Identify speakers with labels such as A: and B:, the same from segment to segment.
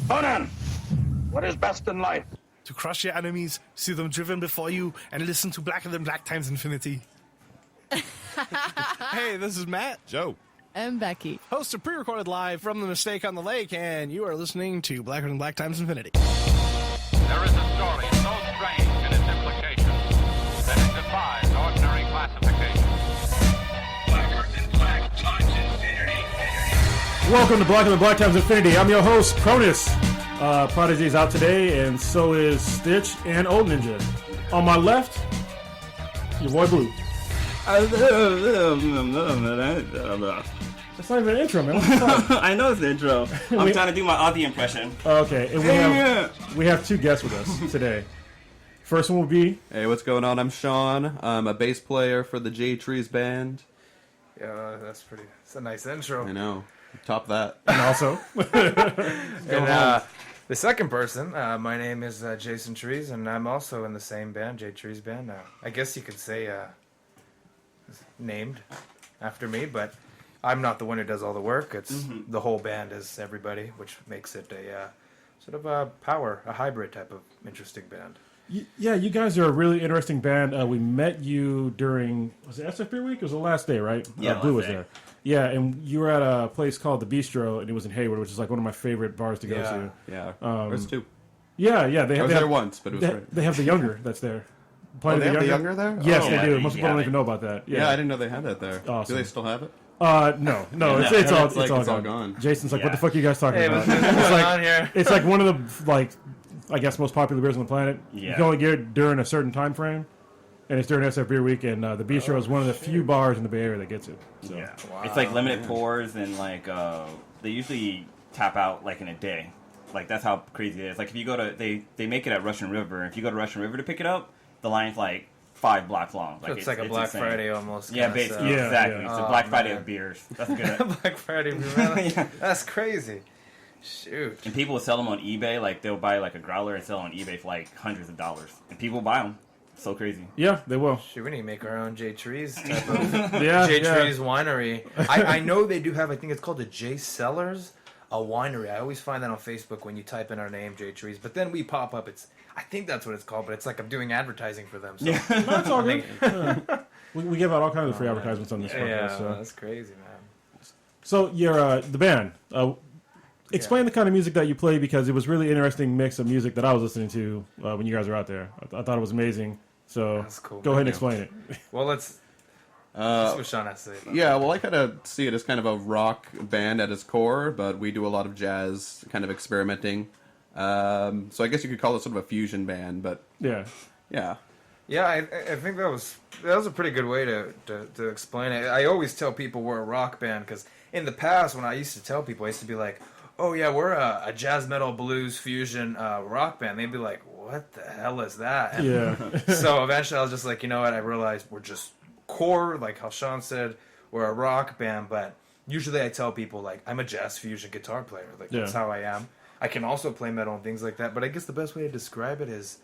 A: Conan, what is best in life?
B: To crush your enemies, see them driven before you, and listen to Blacker Than Black times infinity. Hey, this is Matt.
C: Joe.
D: And Becky.
B: Hosts are pre-recorded live from The Mistake on the Lake, and you are listening to Blacker Than Black times infinity.
E: There is a story so strange in its implications that it defies ordinary classification.
A: Blacker than black times infinity.
C: Welcome to Blacker Than Black times infinity. I'm your host, Cronus. Prodigy is out today, and so is Stitch and Old Ninja. On my left, your boy Blue.
F: That's
C: That's not even an intro, man.
F: I know it's the intro. I'm trying to do my Ozzy impression.
C: Okay, and we have two guests with us today. First one will be...
G: Hey, what's going on? I'm Shawn. I'm a bass player for the J Trees band.
H: Yeah, that's a nice intro.
G: I know. Top that.
C: And also...
H: And the second person, my name is Jason Trees, and I'm also in the same band, J Trees band. I guess you could say named after me, but I'm not the one who does all the work. It's the whole band is everybody, which makes it a sort of a hybrid type of interesting band.
C: Yeah, you guys are a really interesting band. We met you during, was it SF Beer Week? It was the last day, right?
F: Yeah,
C: Blue was
F: last day.
C: there. Yeah, and you were at a place called the Bistro, and it was in Hayward, which is like one of my favorite bars to go to.
G: Yeah. There's two.
C: Yeah.
G: I was there once, but it was great.
C: They have the Younger that's there.
G: Oh, they have the Younger there?
C: Yes,
G: Oh,
C: they do.
F: yeah,
C: Most people don't even know about that.
G: Yeah, I didn't know they had that there.
C: Awesome.
G: Do they still have it?
C: No, it's all gone. Jason's like, what the fuck are you guys talking about?
H: What's going on here?
C: It's like one of the, like, I guess most popular beers on the planet.
F: Yeah.
C: You can only get it during a certain time frame, and it's during SF Beer Week, and the Bistro is one of the few bars in the Bay Area that gets it. So.
F: Yeah. It's like limited pours, and like they usually tap out like in a day. Like that's how crazy it is. Like if you go to they make it at Russian River. If you go to Russian River to pick it up, the line's like 5 blocks long.
H: So it's like a Black
F: insane.
H: Friday almost.
F: Yeah,
H: kinda
F: basically,
H: stuff.
F: exactly.
C: Yeah.
F: It's a Black Friday
H: man.
F: of beers. That's good.
H: Black Friday, man.
F: Yeah.
H: That's crazy. Shoot.
F: And people will sell them on eBay. Like they'll buy like a growler and sell it on eBay for like hundreds of dollars, and people buy them. So crazy.
C: Yeah, they will.
H: Shoot, we need to make our own J Trees type of
C: Yeah,
H: J Trees winery. I know they do have. I think it's called the J Cellars, a winery. I always find that on Facebook when you type in our name, J Trees. But then we pop up. I think that's what it's called. But it's like I'm doing advertising for them. So
F: Yeah.
C: That's all good. We give out all kinds of free advertisements on this podcast.
H: yeah,
C: So,
H: that's crazy, man.
C: so you're the band. Explain the kind of music that you play, because it was really interesting mix of music that I was listening to when you guys were out there. I thought it was amazing. So
H: That's cool.
C: go ahead and explain it.
H: Well, let's see what Shawn has to say. About
G: Yeah, well, I kind of see it as kind of a rock band at its core, but we do a lot of jazz kind of experimenting. So I guess you could call it sort of a fusion band, but
C: Yeah.
G: yeah.
H: Yeah, I think that was a pretty good way to explain it. I always tell people we're a rock band because in the past when I used to tell people, I used to be like, "Oh yeah, we're a jazz metal blues fusion rock band." They'd be like, "What the hell is that?" And
C: Yeah.
H: so eventually I was just like, you know what? I realized we're just core, like how Shawn said, we're a rock band. But usually I tell people like I'm a jazz fusion guitar player. Like that's how I am. I can also play metal and things like that. But I guess the best way to describe it is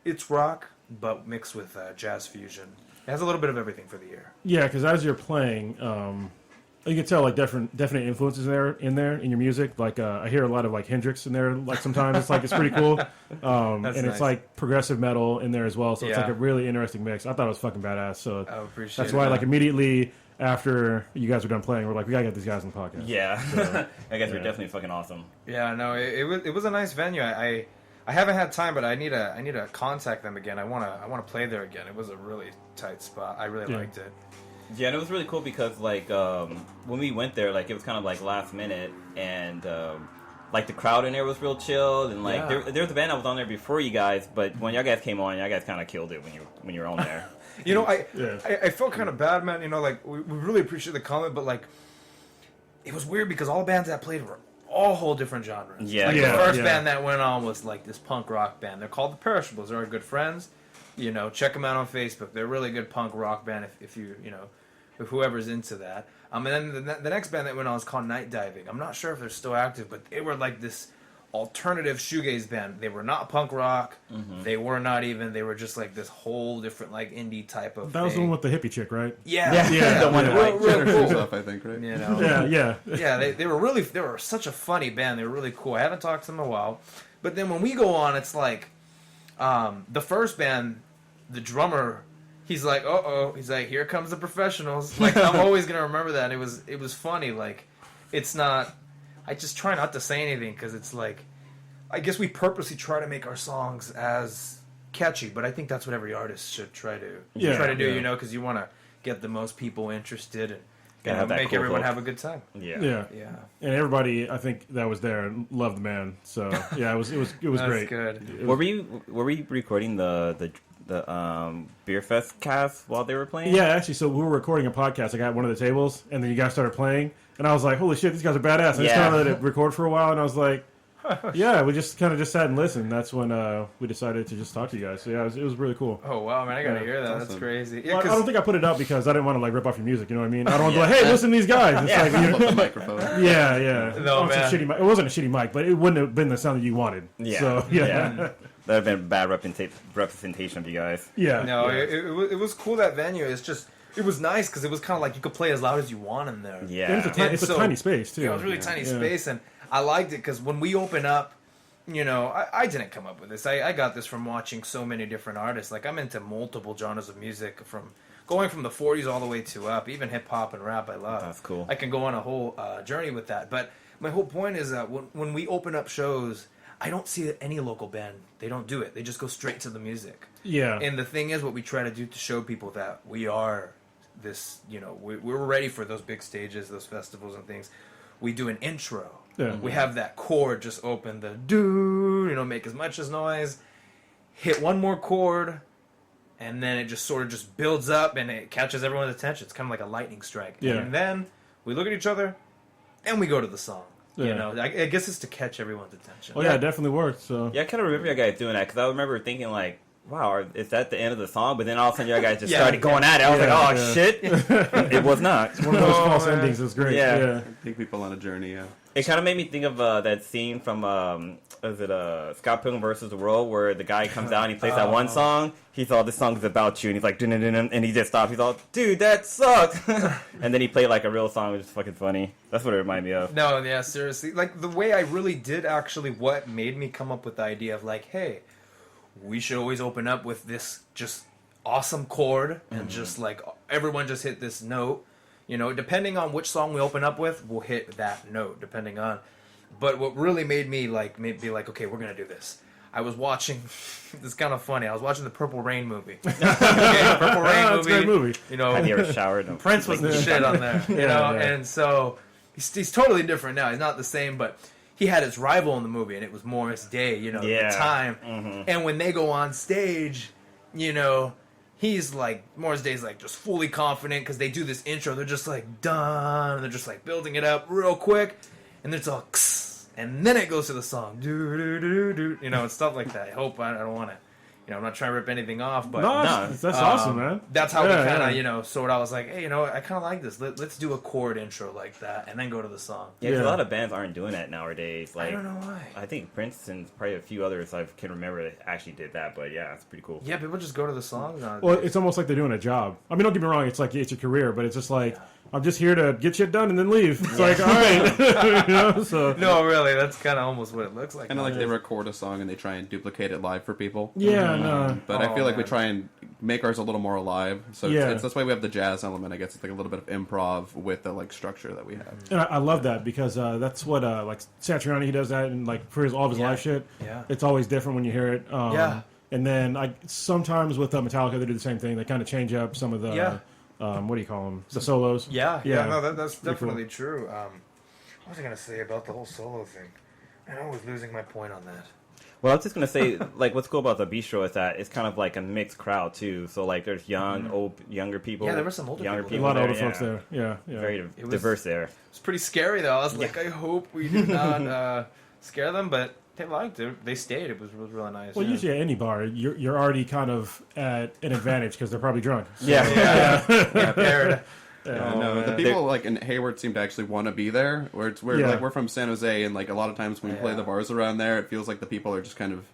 H: it's rock, but mixed with jazz fusion. It has a little bit of everything for the ear.
C: Yeah, because as you're playing, you can tell like definite influences in your music. Like I hear a lot of like Hendrix in there. Like sometimes it's like it's pretty cool, and
H: nice.
C: it's like progressive metal in there as well. So it's
H: Yeah.
C: like a really interesting mix. I thought it was fucking badass. So
H: I appreciate
C: that's why
H: it.
C: like immediately after you guys were done playing, we're like, we gotta get these guys on the podcast.
F: Yeah.
C: So,
F: I guess we're
C: yeah.
F: definitely fucking awesome.
H: Yeah, no, it was a nice venue. I haven't had time, but I need to contact them again. I wanna play there again. It was a really tight spot. I really liked it.
F: Yeah, and it was really cool because like when we went there, like it was kind of like last minute, and like the crowd in there was real chill, and like there was a band that was on there before you guys, but when y'all guys came on, y'all guys kind of killed it when you were on there.
H: You know, I felt kind of bad, man. You know, like we really appreciate the comment, but like it was weird because all the bands that played were all whole different genres.
F: Yeah.
H: Like
C: Yeah,
H: the first
C: yeah.
H: band that went on was like this punk rock band. They're called the Perishables. They're our good friends. You know, check them out on Facebook. They're a really good punk rock band if whoever's into that. And then the next band that went on is called Night Diving. I'm not sure if they're still active, but they were like this alternative shoegaze band. They were not punk rock. They were not even. They were just like this whole different like indie type of.
C: That was the
H: thing.
C: one with the hippie chick, right?
H: Yeah.
F: The one that
H: Real, real
G: Jennifer's
H: cool.
G: off, I think, right?
H: You know.
C: Yeah.
H: Yeah, they were such a funny band. They were really cool. I haven't talked to them in a while, but then when we go on, it's like the first band, the drummer, he's like, he's like, here comes the professionals. Like I'm always gonna remember that. And it was funny. Like it's not. I just try not to say anything because it's like, I guess we purposely try to make our songs as catchy, but I think that's what every artist should try to do. You know, because you want to get the most people interested and make everyone have a good time.
C: Yeah. And everybody, I think that was there, loved the man. So yeah, it was
H: That's
C: great.
H: good.
F: Were we recording the Beer Fest cast while they were playing?
C: Yeah, actually, so we were recording a podcast. I got one of the tables, and then you guys started playing, and I was like, "Holy shit, these guys are badass!" I just kind of let it record for a while, and I was like, "Yeah," we just kind of just sat and listened. That's when we decided to just talk to you guys. So yeah, it was really cool.
H: Oh wow, man, I gotta hear that.
G: Awesome.
H: That's crazy.
C: Well, I
H: Yeah,
C: don't think I put it up because I didn't want to like rip off your music. You know what I mean? I don't want to be like, "Hey, listen to these guys." It's like,
G: Flip the microphone.
C: yeah.
H: No,
C: Oh, it's a
H: man.
C: shitty mic. It wasn't a shitty mic, but it wouldn't have been the sound that you wanted.
F: Yeah.
C: So yeah.
F: That would have been bad representation of you guys.
C: Yeah.
H: no,
C: yeah.
H: it was cool, that venue. It's just it was nice because it was kind of like you could play as loud as you want in there.
F: Yeah.
C: And it's a tiny space too.
H: Yeah, it was really tiny space, and I liked it because when we open up, you know, I didn't come up with this. I got this from watching so many different artists. Like I'm into multiple genres of music, from going from the 40s all the way to up, even hip hop and rap. I love.
F: That's cool.
H: I can go on a whole journey with that. But my whole point is that when we open up shows, I don't see that any local band, they don't do it. They just go straight to the music.
C: Yeah.
H: And the thing is, what we try to do to show people that we are this, you know, we're ready for those big stages, those festivals and things. We do an intro.
C: Yeah.
H: We have that chord just open, the do, you know, make as much as noise, hit one more chord, and then it just sort of just builds up and it catches everyone's attention. It's kind of like a lightning strike.
C: Yeah.
H: And then we look at each other and we go to the song.
C: Yeah.
H: You know, I guess it's to catch everyone's attention.
C: Oh yeah, it definitely worked. So
F: Yeah, I kind of remember you guys doing that because I remember thinking like, wow, is that the end of the song? But then all of a sudden you guys just started going at it. I was like, oh shit. It was not.
C: one of those false
H: man.
C: endings is great.
F: Yeah.
C: Yeah.
G: Take people on a journey, yeah.
F: It kind of made me think of that scene from Scott Pilgrim versus the World, where the guy comes out and he plays that one song. He thought this song's about you, and he's like, dun-dun-dun-dun, and he just stops. He's all, dude, that sucks. And then he played like a real song, which is fucking funny. That's what it reminded me of.
H: No, yeah, seriously. Like, the way I really did actually, what made me come up with the idea of, like, hey, we should always open up with this just awesome chord, and just, like, everyone just hit this note. You know, depending on which song we open up with, we'll hit that note, depending on. But what really made me, like, be like, okay, we're going to do this. I was watching, it's kind of funny, I was watching the Purple Rain movie. Okay, the Purple Rain
C: That's a great movie.
H: You know,
F: Have you ever showered? No.
H: Prince was the shit on there, you know,
C: yeah.
H: and so he's totally different now. He's not the same, but he had his rival in the movie, and it was Morris Day, you know, at the time. And when they go on stage, you know, he's like, Morris Day's like just fully confident because they do this intro. They're just like, done, and they're just like building it up real quick, and it's all, and then it goes to the song, do do do do, you know, and stuff like that. I hope I don't want to. You know, I'm not trying to rip anything off, but
C: No, that's awesome, man.
H: that's how we
C: Yeah,
H: kind of,
C: yeah.
H: you know, sort of, I was like, hey, you know, I kind of like this. Let's do a chord intro like that, and then go to the song.
F: Yeah, 'cause
C: Yeah.
F: a lot of bands aren't doing that nowadays. Like,
H: I don't know why.
F: I think Prince and probably a few others I can remember that actually did that, but yeah, it's pretty cool.
H: Yeah, people just go to the songs nowadays.
C: Well, it's almost like they're doing a job. I mean, don't get me wrong. It's like it's your career, but it's just like I'm just here to get shit done and then leave. It's like, all right, you know. So
H: No, really, that's kind of almost what it looks like.
G: Kind of like they
H: nowadays.
G: record a song and they try and duplicate it live for people.
C: yeah, no.
G: But I feel like we
H: man.
G: try and make ours a little more alive. So
C: Yeah.
G: that's why we have the jazz element. I guess it's like a little bit of improv with the like structure that we have.
C: And I love that because that's what like Satriani, he does that, and like for all of his live shit,
H: Yeah.
C: it's always different when you hear it.
H: Yeah.
C: And then I sometimes with Metallica they do the same thing. They kind of change up some of the what do you call them? The solos.
H: Yeah, no, that's
C: Pretty cool.
H: definitely true. What was I going to say about the whole solo thing? And I was losing my point on that.
F: Well, I was just gonna say, like, what's cool about the Bistro is that it's kind of like a mixed crowd too. So like, there's younger people.
H: Yeah, there were some older
F: younger
H: people
C: A lot of
F: there,
C: older folks there. Yeah, yeah.
F: Very
H: was-
F: diverse there.
H: It's pretty scary, though. I was like, I hope we did not scare them, but they liked it. They stayed. It was really nice.
C: Well,
H: yeah.
C: usually at any bar, you're already kind of at an advantage because they're probably drunk. So,
F: Yeah.
H: Yeah, paired.
G: Yeah, no, the people like in Hayward seem to actually want to be there. Where it's weird. Like we're from San Jose, and like a lot of times when we play the bars around there, it feels like the people are just kind of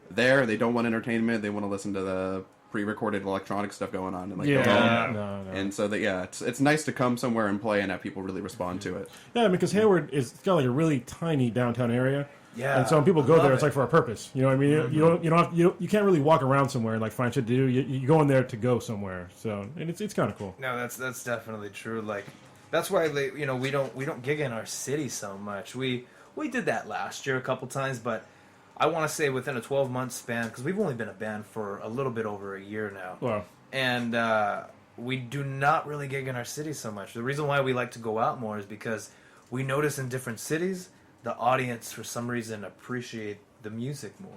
G: there. They don't want entertainment. They want to listen to the pre-recorded electronic stuff going on, and like go home.
C: No.
G: And so that it's nice to come somewhere and play and have people really respond to it.
C: Yeah, because Hayward is got like a really tiny downtown area.
H: Yeah,
C: and so when people go there, it's
H: it.
C: like for a purpose. You know what I mean? You can't really walk around somewhere and like find shit to do. You go in there to go somewhere. So and it's kind of cool.
H: No, that's definitely true. Like that's why we don't gig in our city so much. We did that last year a couple times, but I want to say within a 12-month span, because we've only been a band for a little bit over a year now.
C: Wow.
H: And we do not really gig in our city so much. The reason why we like to go out more is because we notice in different cities, the audience, for some reason, appreciate the music more.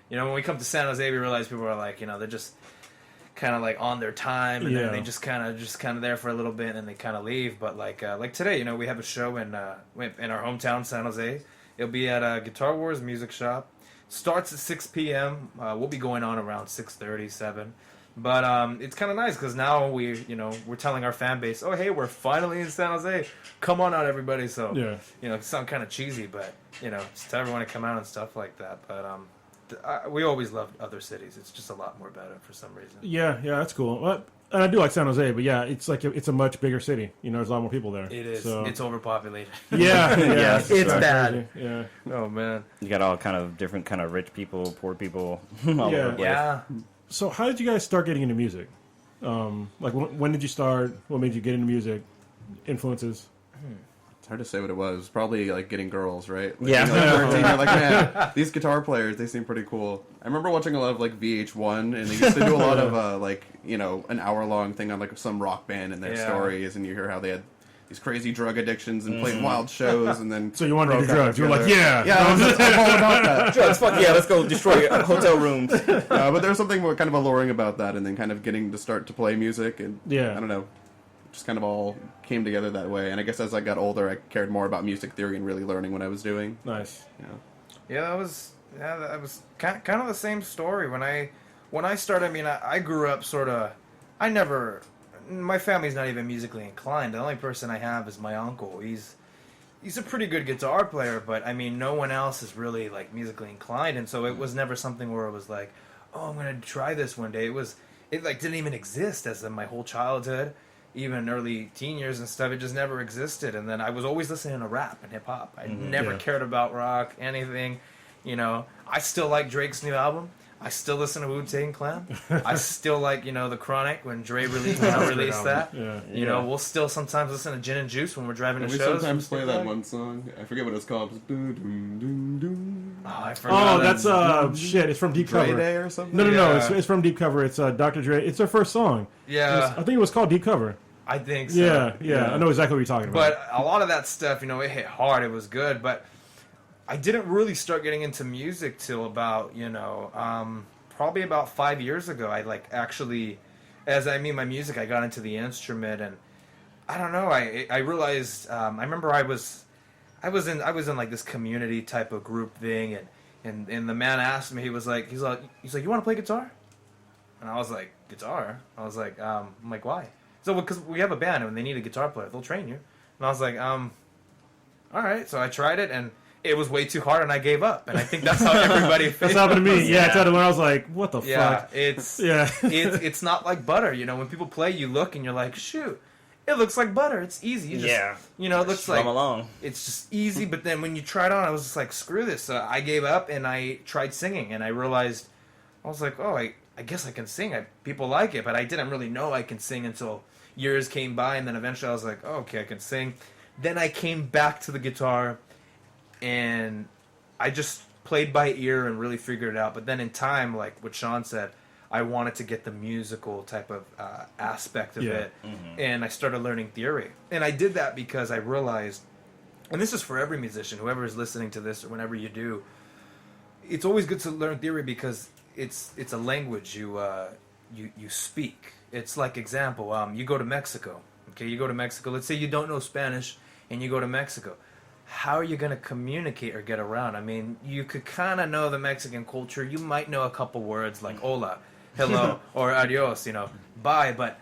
H: You know, when we come to San Jose, we realize people are like, they're just kind of like on their time, and then they just kind of there for a little bit, and then they kind of leave. But like today, we have a show in our hometown, San Jose. It'll be at Guitar Wars Music Shop. Starts at 6 p.m. We'll be going on around 6:30, 7. But it's kind of nice because now we're telling our fan base, oh hey, we're finally in San Jose. Come on out, everybody. So it sounds kind of cheesy, but just tell everyone to come out and stuff like that. But we always loved other cities. It's just a lot more better for some reason.
C: Yeah, that's cool. Well, and I do like San Jose, but yeah, it's like it's a much bigger city. There's a lot more people there.
H: It is.
C: So.
H: It's overpopulated.
C: Yeah,
H: it's bad.
C: Crazy. Yeah.
H: Oh man.
F: You got all kind of different kind of rich people, poor people. All over the place.
H: Yeah.
C: So how did you guys start getting into music? Like when did you start? What made you get into music? Influences?
G: It's hard to say what it was. Probably like getting girls, right? Like,
F: Yeah.
G: Like 13, you're like, man, these guitar players, they seem pretty cool. I remember watching a lot of like VH1, and they used to do a lot of an hour-long thing on like some rock band and their stories, and you hear how they had these crazy drug addictions and played wild shows, and then
C: So you wanted to do drugs? You were like,
G: I'm all about that.
F: Drugs, fuck yeah, let's go destroy hotel rooms.
G: But there's something kind of alluring about that, and then kind of getting to start to play music, and I don't know, just kind of all came together that way. And I guess as I got older, I cared more about music theory and really learning what I was doing.
C: Nice.
H: Yeah, that was kind of the same story when I started. I mean, I grew up sort of. My family's not even musically inclined. The only person I have is my uncle. He's a pretty good guitar player, but I mean, no one else is really like musically inclined, and so it was never something where it was like, oh, I'm gonna try this one day. It like didn't even exist as in my whole childhood, even early teen years and stuff. It just never existed. And then I was always listening to rap and hip hop. I never cared about rock, anything. I still like Drake's new album. I still listen to Wu-Tang Clan. I still like, The Chronic when Dre released that. We'll still sometimes listen to Gin and Juice when we're driving to
G: We
H: shows.
G: sometimes play that one song. I forget what it's called.
H: Oh, I forgot.
C: Oh, that's shit. It's from Deep
G: Dre
C: Cover.
G: Day or something?
C: No. It's from Deep Cover. It's Dr. Dre. It's their first song.
H: Yeah.
C: I think it was called Deep Cover.
H: I think so.
C: Yeah. I know exactly what you're talking about.
H: But a lot of that stuff, it hit hard. It was good. But I didn't really start getting into music till about, probably about 5 years ago. I actually, as I mean my music, I got into the instrument, and I don't know. I realized. I remember I was in like this community type of group thing, and the man asked me. He's like, you want to play guitar? And I was like, guitar? I was like, I'm like, why? So because we have a band and they need a guitar player, they'll train you. And I was like, all right. So I tried it, and it was way too hard, and I gave up. And I think that's how everybody feels.
C: That's happened to me. Yeah, it's happened when I was like, what the fuck?
H: It's not like butter. When people play, you look and you're like, shoot, it looks like butter. It's easy. You just, it looks like
F: along.
H: It's just easy. But then when you try it on, I was just like, screw this. So I gave up, and I tried singing, and I realized, I was like, oh, I guess I can sing. People like it, but I didn't really know I can sing until years came by, and then eventually I was like, oh, okay, I can sing. Then I came back to the guitar, and I just played by ear and really figured it out. But then in time, like what Shawn said, I wanted to get the musical type of aspect of it, and I started learning theory. And I did that because I realized, and this is for every musician, whoever is listening to this or whenever you do, it's always good to learn theory because it's a language you speak. It's like example, you go to Mexico. Okay, you go to Mexico. Let's say you don't know Spanish and you go to Mexico. How are you going to communicate or get around? I mean, you could kind of know the Mexican culture. You might know a couple words like hola, hello, or adios, bye. But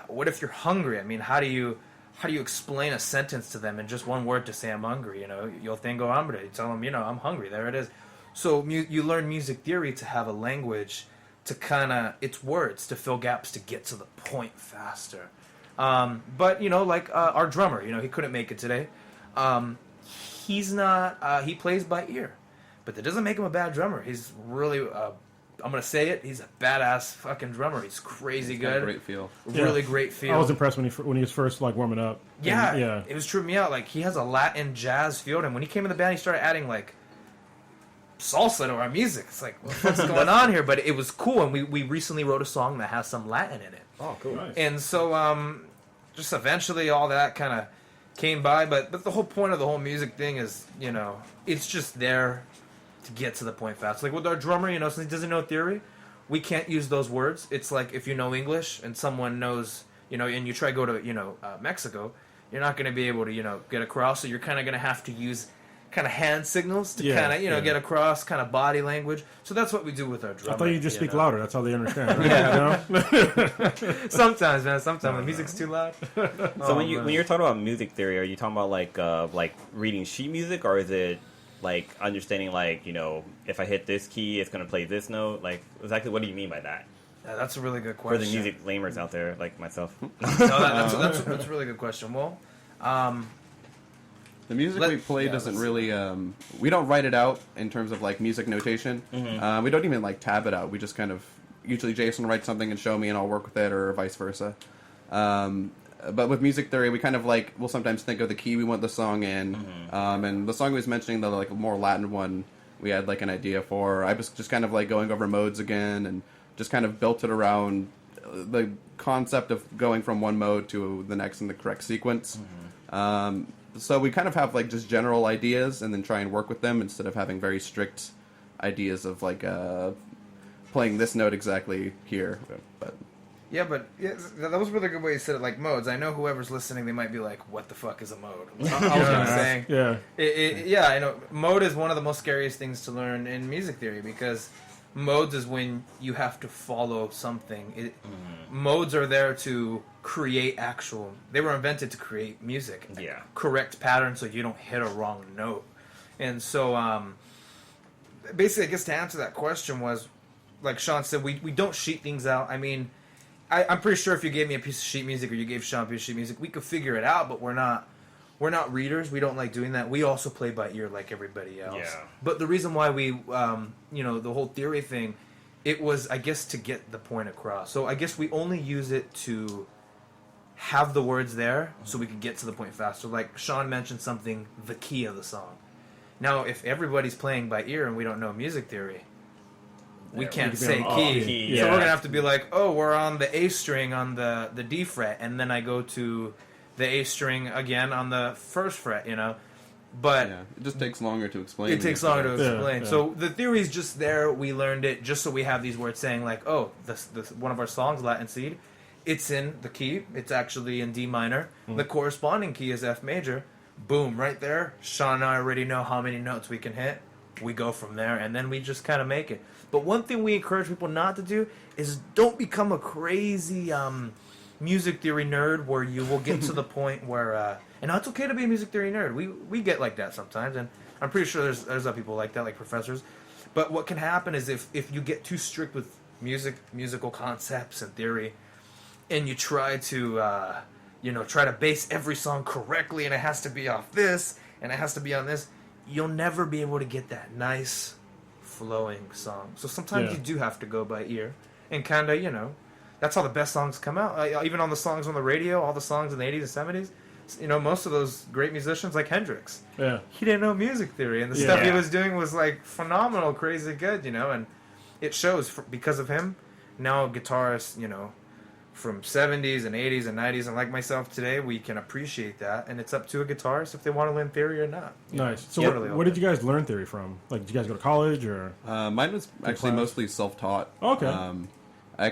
H: what if you're hungry? I mean, how do you explain a sentence to them in just one word to say I'm hungry? You know, yo tengo hambre. You tell them, you know, I'm hungry. There it is. So you learn music theory to have a language to kind of, it's words to fill gaps to get to the point faster. But, you know, like our drummer, you know, he couldn't make it today. He's not, he plays by ear. But that doesn't make him a bad drummer. He's really, I'm going to say it, he's a badass fucking drummer. He's crazy good.
G: Great feel.
H: Really great feel.
C: I was impressed when he was first like warming up.
H: Yeah,
C: And,
H: it was tripping me out. Like, he has a Latin jazz feel to him. When he came in the band, he started adding, like, salsa to our music. It's like, what the fuck's going on here? But it was cool, and we recently wrote a song that has some Latin in it.
F: Oh, cool.
C: Nice.
H: And so, just eventually all that kind of came by. But the whole point of the whole music thing is, you know, it's just there to get to the point fast. Like with our drummer, you know, since he doesn't know theory, we can't use those words. It's like if you know English and someone knows, you know, and you try to go to, you know, Mexico, you're not going to be able to, you know, get across. So you're kind of going to have to use kind of hand signals to kind of, you know, get across, kind of body language. So that's what we do with our drummer.
C: I thought you just speak louder. That's how they understand. Right?
H: Yeah.
C: You know?
H: Sometimes, man. Sometimes the music's too loud.
F: So when you're talking about music theory, are you talking about like reading sheet music, or is it like understanding, like, you know, if I hit this key, it's gonna play this note? Like, exactly what do you mean by that?
H: Yeah, that's a really good question.
F: For the music lamers out there, like myself.
H: No, that's a really good question. Well,
G: the music we play doesn't really, we don't write it out in terms of like music notation.
F: Mm-hmm.
G: We don't even like tab it out. We just kind of, usually Jason will write something and show me and I'll work with it, or vice versa. But with music theory, we kind of like, we'll sometimes think of the key we want the song in. And the song we was mentioning, the like more Latin one, we had like an idea for. I was just kind of like going over modes again and just kind of built it around the concept of going from one mode to the next in the correct sequence. So we kind of have like just general ideas and then try and work with them instead of having very strict ideas of like playing this note exactly here. But
H: yeah, but that was a really good way you said it, like modes. I know whoever's listening, they might be like, what the fuck is a mode? You know what I'm saying?
C: Yeah.
H: Yeah, I know. Mode is one of the most scariest things to learn in music theory, because modes is when you have to follow something. Modes are there to create actual... They were invented to create music.
F: Yeah.
H: Correct patterns so you don't hit a wrong note. And so, basically, I guess to answer that question was, like Shawn said, we don't sheet things out. I mean... I'm pretty sure if you gave me a piece of sheet music, or you gave Shawn a piece of sheet music, we could figure it out, but we're not readers. We don't like doing that. We also play by ear like everybody else.
F: Yeah.
H: But the reason why we, you know, the whole theory thing, it was, I guess, to get the point across. So I guess we only use it to have the words there so we can get to the point faster. Like Shawn mentioned something, the key of the song. Now, if everybody's playing by ear and we don't know music theory, we can't say key. So we're going to have to be like, oh, we're on the A string on the D fret, and then I go to the A string again on the first fret, you know. But
G: yeah, it just takes longer to explain.
H: It takes longer to explain.
C: Yeah.
H: So the theory's just there. We learned it just so we have these words saying like, oh, this one of our songs, Latin Seed, it's in the key. It's actually in D minor. The corresponding key is F major. Boom, right there. Shawn and I already know how many notes we can hit. We go from there, and then we just kind of make it. But one thing we encourage people not to do is don't become a crazy music theory nerd where you will get to the point where... and it's okay to be a music theory nerd. We get like that sometimes, and I'm pretty sure there's other people like that, like professors. But what can happen is if you get too strict with musical concepts and theory, and you try to try to base every song correctly, and it has to be off this, and it has to be on this, you'll never be able to get that nice flowing song. So sometimes you do have to go by ear and kind of, that's how the best songs come out. Even on the songs on the radio, all the songs in the 80s and 70s, most of those great musicians like Hendrix, he didn't know music theory, and the stuff he was doing was like phenomenal, crazy good, and it shows because of him. Now guitarists, from 70s and 80s and 90s, and like myself today, we can appreciate that, and it's up to a guitarist if they want to learn theory or not.
C: Nice. So where did you guys learn theory from? Like, did you guys go to college, or?
G: Mine was actually mostly self-taught.
C: Okay.
G: I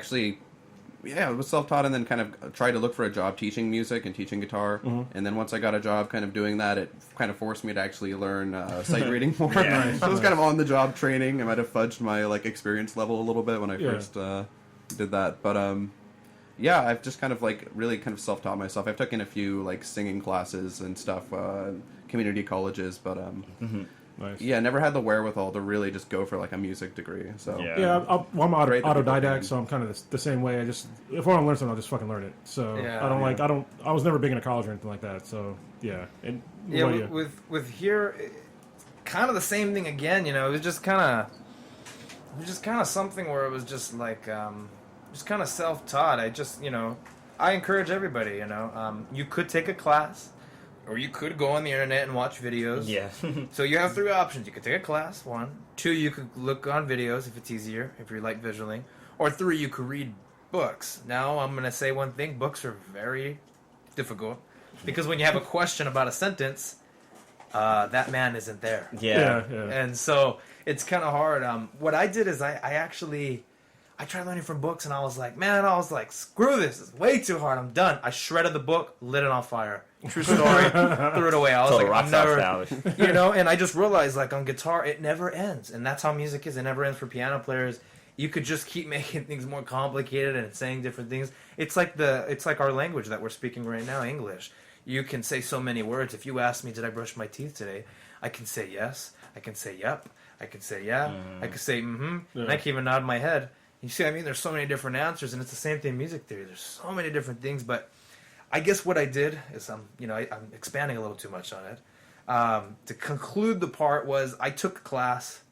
G: was self-taught, and then kind of tried to look for a job teaching music and teaching guitar. And then once I got a job kind of doing that, it kind of forced me to actually learn sight reading more. So it was kind of on-the-job training. I might have fudged my experience level a little bit when I first did that. But yeah, I've just kind of like really kind of self-taught myself. I've taken a few like singing classes and stuff, community colleges, but
C: Nice.
G: yeah, never had the wherewithal to really just go for like a music degree. So
C: Yeah, I'm
G: Great that people
C: autodidact,
G: can.
C: so I'm kind of the same way. I just if I want to learn something, I'll just fucking learn it. So
H: Yeah.
C: I was never big into college or anything like that. So yeah, and
H: Yeah,
C: what do you-
H: with here, kind of the same thing again. It was just kind of something where it was just like just kind of self-taught. I encourage everybody. You could take a class, or you could go on the internet and watch videos.
F: Yeah.
H: So you have 3 options. You could take a class, 1. 2, you could look on videos if it's easier, if you like visualing. Or 3, you could read books. Now, I'm going to say one thing. Books are very difficult. Because when you have a question about a sentence, that man isn't there.
F: Yeah.
H: And so it's kind of hard. What I did is I tried learning from books, and I was like, screw this. It's way too hard. I'm done. I shredded the book, lit it on fire. True story. Threw it away. I was
F: Total
H: like, I'm
F: rockstar
H: never,
F: style.
H: and I just realized, like, on guitar, it never ends. And that's how music is. It never ends for piano players. You could just keep making things more complicated and saying different things. It's like our language that we're speaking right now, English. You can say so many words. If you ask me, did I brush my teeth today? I can say yes. I can say yep. I can say yeah. I can say mm-hmm. And I can even nod my head. You see what I mean? There's so many different answers, and it's the same thing in music theory. There's so many different things, but I guess what I did is I'm expanding a little too much on it. To conclude the part was I took a class,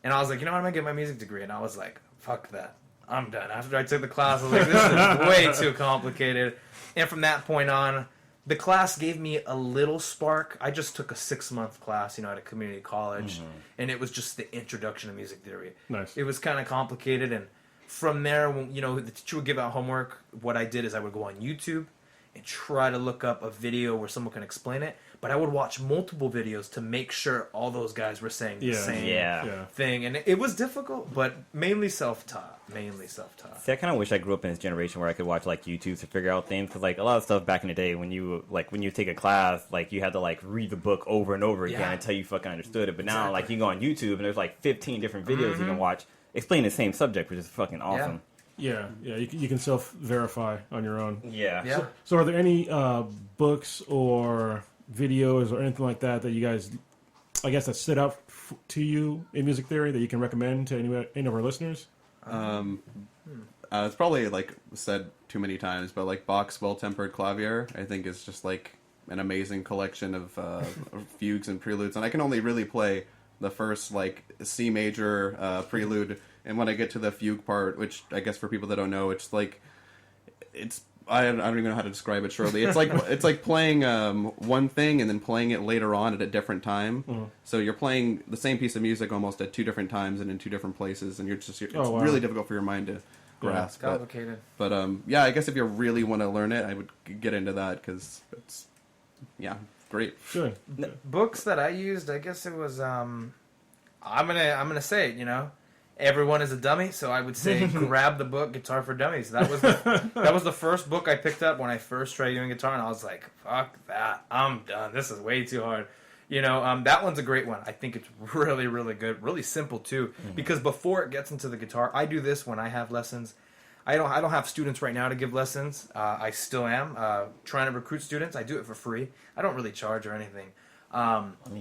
H: and I was like, I'm going to get my music degree. And I was like, fuck that. I'm done. After I took the class, I was like, this is way too complicated. And from that point on, the class gave me a little spark. I just took a 6-month class, at a community college, and it was just the introduction to music theory.
C: Nice.
H: It was kind of complicated, and from there, when, the teacher would give out homework, what I did is I would go on YouTube and try to look up a video where someone can explain it, but I would watch multiple videos to make sure all those guys were saying the same thing, and it was difficult, but mainly self-taught.
F: See, I kind of wish I grew up in this generation where I could watch like YouTube to figure out things, because like a lot of stuff back in the day when you take a class, like you had to like read the book over and over again until you fucking understood it. But now like you go on YouTube and there's like 15 different videos you can watch explaining the same subject, which is fucking awesome.
C: Yeah, you can self-verify on your own.
F: Yeah.
C: So are there any books or videos or anything like that you guys, I guess, that stood out to you in music theory that you can recommend to any of our listeners?
G: It's probably like said too many times, but like Bach's Well-Tempered Clavier, I think is just like an amazing collection of fugues and preludes, and I can only really play the first like C major prelude, and when I get to the fugue part, which I guess for people that don't know, I don't even know how to describe it shortly. It's like playing one thing and then playing it later on at a different time. So you're playing the same piece of music almost at 2 different times and in 2 different places, and it's really difficult for your mind to grasp.
H: It's complicated.
G: But I guess if you really want to learn it, I would get into that because it's great.
C: Good.
H: Books that I used, I guess it was I'm gonna say it, everyone is a dummy, so I would say grab the book Guitar for Dummies. That was the first book I picked up when I first tried doing guitar, and I was like, fuck that, I'm done. This is way too hard. That one's a great one. I think it's really, really good, really simple too. Because before it gets into the guitar, I do this when I have lessons. I don't have students right now to give lessons. I still am trying to recruit students. I do it for free. I don't really charge or anything.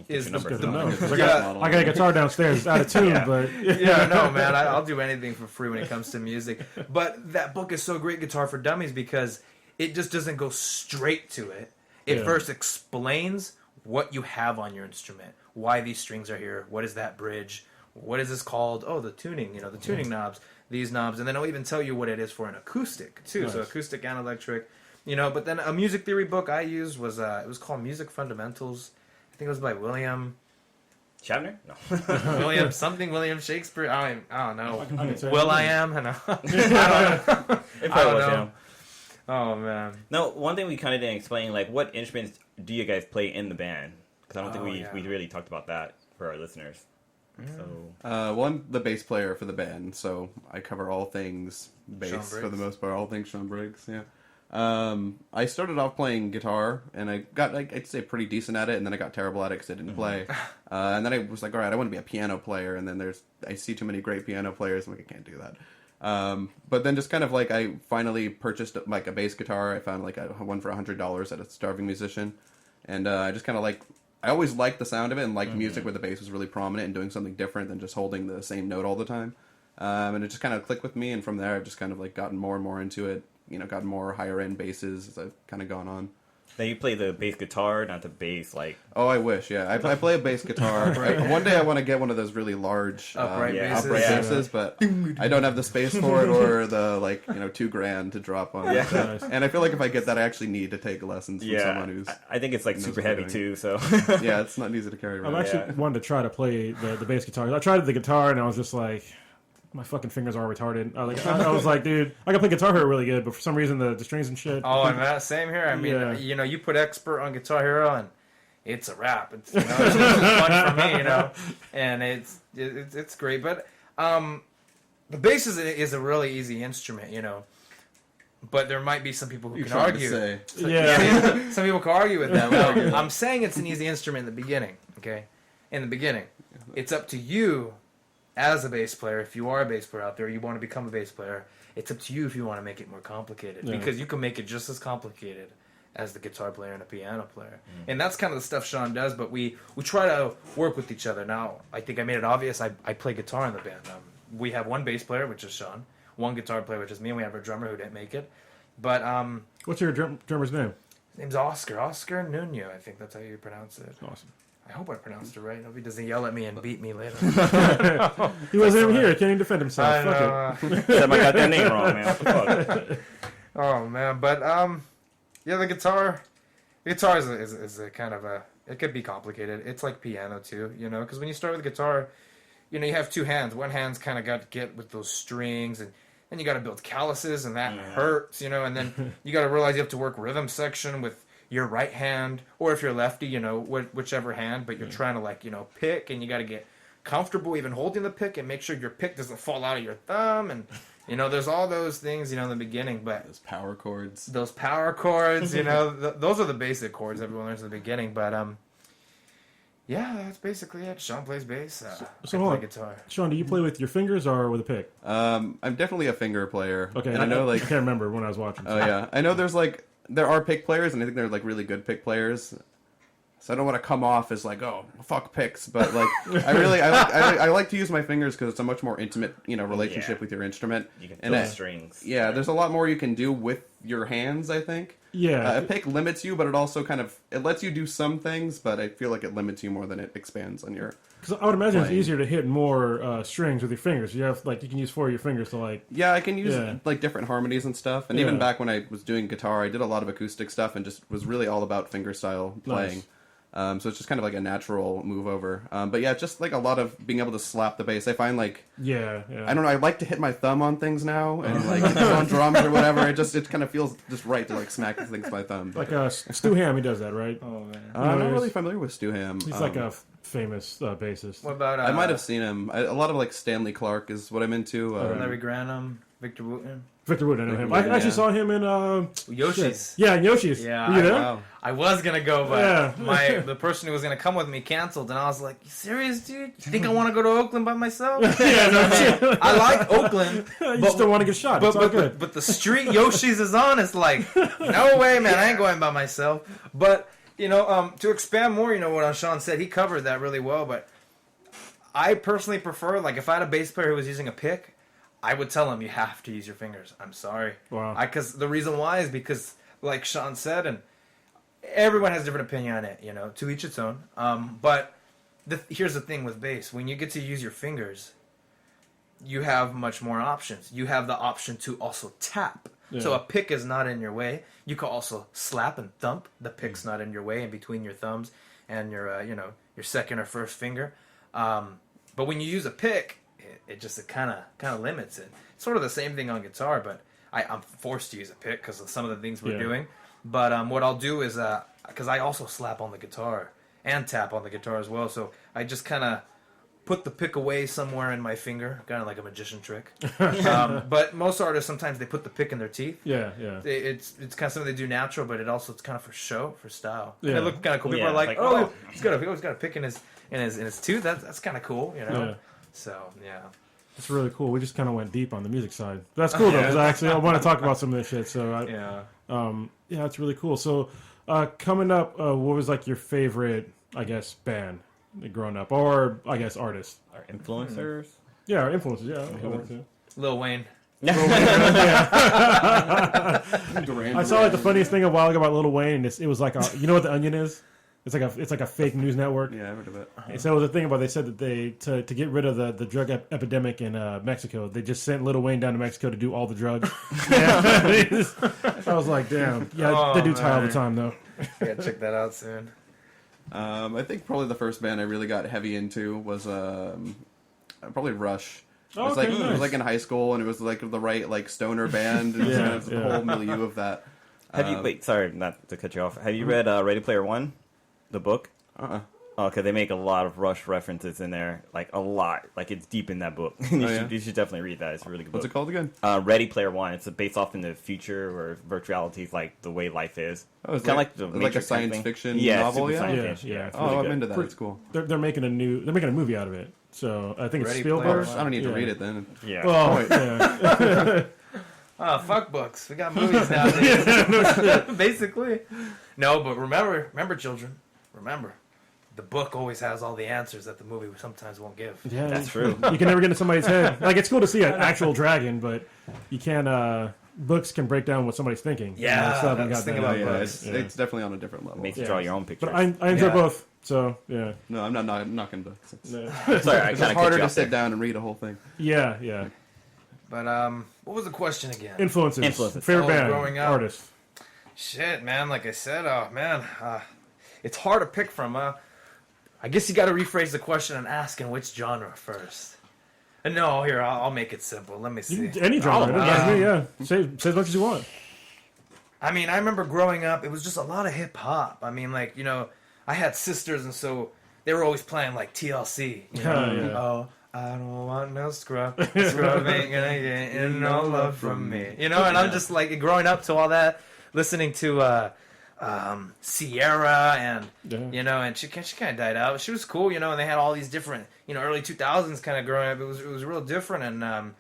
H: Is
F: your number.
C: Good to know. 'Cause I
H: Yeah.
C: got a guitar downstairs. It's out of tune, but
H: Yeah, no, man, I'll do anything for free when it comes to music. But that book is so great, Guitar for Dummies, because it just doesn't go straight to it. It first explains what you have on your instrument, why these strings are here, what is that bridge, what is this called? Oh, the tuning, the tuning knobs, these knobs, and then I'll even tell you what it is for an acoustic too.
C: Nice.
H: So acoustic and electric, But then a music theory book I used was it was called Music Fundamentals. I think it was by William
F: Shatner? No.
H: William Shakespeare. I don't know.
C: I can say
H: Will I am? I don't know.
F: It
H: I don't
F: was,
H: know. Oh man.
F: No, one thing we kind of didn't explain, like, what instruments do you guys play in the band? Because I don't think we really talked about that for our listeners. So
G: Well, I'm the bass player for the band, so I cover all things bass
H: Shawn
G: for the
H: Briggs.
G: most part. All things Shawn Briggs, yeah. I started off playing guitar, and I got, I'd say, pretty decent at it, and then I got terrible at it because I didn't play. And then I was like, all right, I want to be a piano player, and then I see too many great piano players, I'm like, I can't do that. But then just kind of like I finally purchased like a bass guitar. I found like one for $100 at a Starving Musician, and I just kind of like I always liked the sound of it and liked music where the bass was really prominent and doing something different than just holding the same note all the time. And it just kind of clicked with me, and from there I've just kind of like gotten more and more into it. Gotten more higher end basses as I've kind of gone on.
F: Now you play the bass guitar, not the bass, like...
G: Oh, I wish, yeah. I play a bass guitar. One day I want to get one of those really large
H: upright
G: basses, but I don't have the space for it or the, like, $2,000 to drop on it.
F: Yeah.
G: And I feel like if I get that, I actually need to take lessons from someone who's...
F: I think it's, like, super heavy, too, so...
G: Yeah, it's not easy to carry around.
C: I've actually wanted to try to play the bass guitar. I tried the guitar, and I was just like... My fucking fingers are retarded. I was like, dude, I can play Guitar Hero really good, but for some reason the strings and shit.
H: Oh, and that same here. I mean, you put expert on Guitar Hero, and it's a wrap. It's it's fun for me, and it's great. But the bass is a really easy instrument, But there might be some people who can argue. Some people can argue with that. Well, I'm saying it's an easy instrument in the beginning. Okay, in the beginning, it's up to you. As a bass player, if you are a bass player out there, you want to become a bass player, it's up to you if you want to make it more complicated. Yeah. Because you can make it just as complicated as the guitar player and a piano player. And that's kind of the stuff Shawn does, but we try to work with each other. Now, I think I made it obvious, I play guitar in the band. We have one bass player, which is Shawn, one guitar player, which is me, and we have our drummer who didn't make it. But
C: what's your drummer's name?
H: His name's Oscar Nuno, I think that's how you pronounce it.
C: Awesome.
H: I hope I pronounced it right. Hope he doesn't yell at me and beat me later.
C: He wasn't even here. He can't even defend himself. Fuck
F: it. Said I got that name wrong, man. What the fuck?
H: Oh man, but the guitar is a kind of it could be complicated. It's like piano too, because when you start with the guitar, you have two hands. One hand's kind of got to get with those strings, and then you got to build calluses, and that hurts, and then you got to realize you have to work rhythm section with your right hand, or if you're lefty, whichever hand, but you're trying to pick, and you got to get comfortable even holding the pick and make sure your pick doesn't fall out of your thumb, and there's all those things in the beginning, but
G: those power chords,
H: those are the basic chords everyone learns in the beginning, but that's basically it. Shawn plays bass.
C: So
H: I play guitar.
C: Shawn, do you play with your fingers or with a pick?
G: I'm definitely a finger player.
C: Okay,
G: and I know
C: I can't remember when I was watching.
G: Oh yeah, I know there are pick players, and I think they're really good pick players. So I don't want to come off as fuck picks, but I like to use my fingers because it's a much more intimate relationship with your instrument.
F: You can feel the strings.
G: Yeah, there's a lot more you can do with your hands, I think.
C: Yeah,
G: a pick limits you, but it also it lets you do some things, but I feel like it limits you more than it expands on your.
C: Because I would imagine
G: playing.
C: It's easier to hit more strings with your fingers. You have you can use 4 of your fingers to
G: Yeah, I can use different harmonies and stuff. And even back when I was doing guitar, I did a lot of acoustic stuff and just was really all about fingerstyle playing.
C: Nice.
G: So it's just kind of like a natural move over. But yeah, just a lot of being able to slap the bass. I find I don't know. I like to hit my thum on things now and on drums or whatever. It kind of feels just right to smack things with my thumb.
C: Stu Ham, he does that, right?
H: Oh man,
G: I'm not really familiar with Stu Ham.
C: He's a famous bassist.
H: What about?
G: I might have seen him. A lot of Stanley Clark is what I'm into.
H: Larry Granum, Victor Wooten.
C: Victor Wood, I know him. I actually saw him in
H: Yoshi's.
C: Shit. Yeah, in Yoshi's.
H: Yeah,
C: were you there?
G: Wow.
H: I was gonna go, but the person who was gonna come with me canceled, and I was like, "You serious, dude? You think I want to go to Oakland by myself?"
C: Yeah, no shit.
H: I like Oakland,
C: You still want to get shot. It's all good.
H: But the street Yoshi's is on. It's no way, man. I ain't going by myself. But to expand more, what Shawn said, he covered that really well. But I personally prefer, if I had a bass player who was using a pick, I would tell him, you have to use your fingers. I'm sorry.
C: Wow.
H: Because the reason why is because, like Shawn said, and everyone has a different opinion on it, to each its own. But here's the thing with bass. When you get to use your fingers, you have much more options. You have the option to also tap. Yeah. So a pick is not in your way. You can also slap and thump. The pick's not in your way in between your thumbs and your, your second or first finger. But when you use a pick, it kind of limits it. It's sort of the same thing on guitar, but I'm forced to use a pick because of some of the things we're doing. But what I'll do is, because I also slap on the guitar and tap on the guitar as well, so I just kind of put the pick away somewhere in my finger, kind of like a magician trick. But most artists, sometimes they put the pick in their teeth.
C: Yeah.
H: It's kind of something they do natural, but it's kind of for show, for style.
C: Yeah.
H: And it looks kind of cool. People are like, he's always got a pick in his tooth. That's kind of cool,
C: Yeah.
H: So yeah.
C: That's really cool. We just kind of went deep on the music side. That's cool though, because I want to talk about some of this shit. So yeah, it's really cool. So coming up, what was like your favorite, I guess, band growing up, or I guess artist?
F: Our influencers.
C: Yeah, our influencers. Yeah, that works, yeah.
H: Lil Wayne.
C: I saw like the funniest thing a while ago about Lil Wayne. It was like you know what The Onion is? It's like a fake news network.
G: Yeah, I heard of it.
C: And so it was a thing about they said that they to get rid of the drug epidemic in Mexico, they just sent Lil Wayne down to Mexico to do all the drugs. I was like, damn. Yeah, they do tie all the time though.
H: I gotta check that out soon.
G: I think probably the first band I really got heavy into was probably Rush. It was
C: Okay,
G: it was like in high school, and it was like the right like stoner band, and it was the whole milieu of that.
F: Have you wait? Sorry, not to cut you off. Have you read Ready Player One, the book?
G: Uh-uh.
F: Oh, because they make a lot of Rush references in there, like a lot. Like it's deep in that book. You should definitely read that. It's a really good book.
G: What's it called again?
F: Ready Player One. It's based off in the future or virtuality, like the way life is.
G: Oh, it's
F: kind of
G: like
F: the
G: like a
F: Matrix kind of
G: science
F: thing.
G: fiction
F: Yeah,
G: novel.
F: super
G: Yeah.
F: science
C: Yeah,
F: fiction.
C: yeah.
F: It's
G: Oh,
F: really
G: I'm
F: good.
G: into that. It's cool.
C: They're making a movie out of it. So I think it's
H: Ready
C: Spielberg.
H: Player
G: I don't need to
C: Yeah.
G: read it then.
F: Yeah.
C: Well, yeah.
H: Oh, fuck books. We got movies nowadays. Basically. No, but remember, children. Remember, the book always has all the answers that the movie sometimes won't give.
C: Yeah,
F: That's true.
C: You can never get into somebody's head. Like it's cool to see an actual dragon, but you can't. Books can break down what somebody's thinking.
H: Yeah,
C: I still haven't
H: that's
C: got
H: the thing
C: that.
H: about
G: Yeah,
H: books.
G: it's definitely on a different level.
F: Makes you
C: Yeah.
F: draw your own pictures.
C: But I enjoy
H: Yeah.
C: both. So yeah,
G: No, I'm not going to.
C: no.
F: Sorry, I
G: It's
F: kind of
G: harder
F: cut you
G: to
F: off
G: sit
F: there.
G: down and read a whole thing.
C: yeah, yeah.
H: But what was the question again?
C: Influences.
F: Influences.
C: Favorite
H: Oh,
C: band.
H: growing up.
C: Artist.
H: Shit, man. Like I said, it's hard to pick from. I guess you got to rephrase the question and ask in which genre first. No, here I'll make it simple. Let me see.
C: Any genre. It doesn't matter to me, yeah. Say as much as you want.
H: I mean, I remember growing up, it was just a lot of hip hop. I mean, like, you know, I had sisters, and so they were always playing like TLC. You know?
C: Yeah.
H: Oh, I don't want no scrub. Scrub ain't gonna get no love from me. You know, and I'm just like growing up to all that, listening to Sierra and you know, and she kind of died out. She was cool, you know, and they had all these different, you know, early 2000s kind of growing up. It was real different, and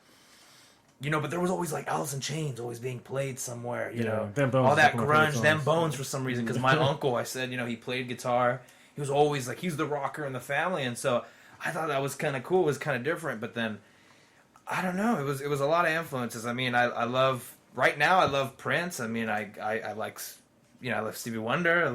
H: you know, but there was always like Alice in Chains always being played somewhere, you know,
C: Them Bones
H: all
C: is
H: that
C: like one of my favorite
H: grunge, them
C: songs.
H: Bones for some reason, because my uncle, I said, you know, he played guitar. He was always like, he's the rocker in the family, and so I thought that was kind of cool. It was kind of different, but then I don't know. It was a lot of influences. I mean, I love right now. I love Prince. I mean, I like, you know, I love Stevie Wonder.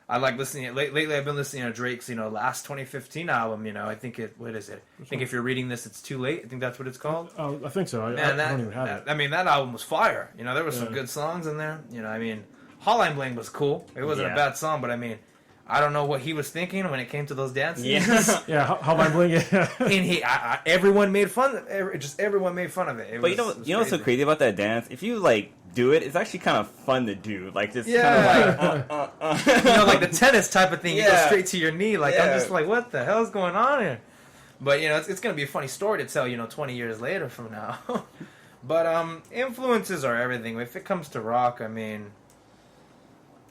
H: I like listening. Lately, I've been listening to Drake's, you know, last 2015 album. You know, I think what is it? I think if you're reading this, it's too late. I think that's what it's called.
C: Oh, I think so. I
H: Man,
C: don't even have it.
H: I mean, that album was fire. You know, there were some
C: Yeah.
H: good songs in there. You know, I mean, Hotline Bling was cool. It wasn't a
F: Yeah.
H: bad song, but I mean, I don't know what he was thinking when it came to those dances.
F: Yeah.
C: Yeah, how am I bling? Yeah.
H: And everyone made fun of it. Everyone made fun of it.
F: But you know what's so crazy about that dance? If you like do it, it's actually kind of fun to do. Like just
H: Yeah.
F: kind of like
H: You know, like the tennis type of thing. You go
F: Yeah.
H: straight to your knee. Like I'm
F: Yeah.
H: just like, what the hell's going on here? But you know, it's gonna be a funny story to tell. You know, 20 years later from now. But influences are everything. If it comes to rock, I mean,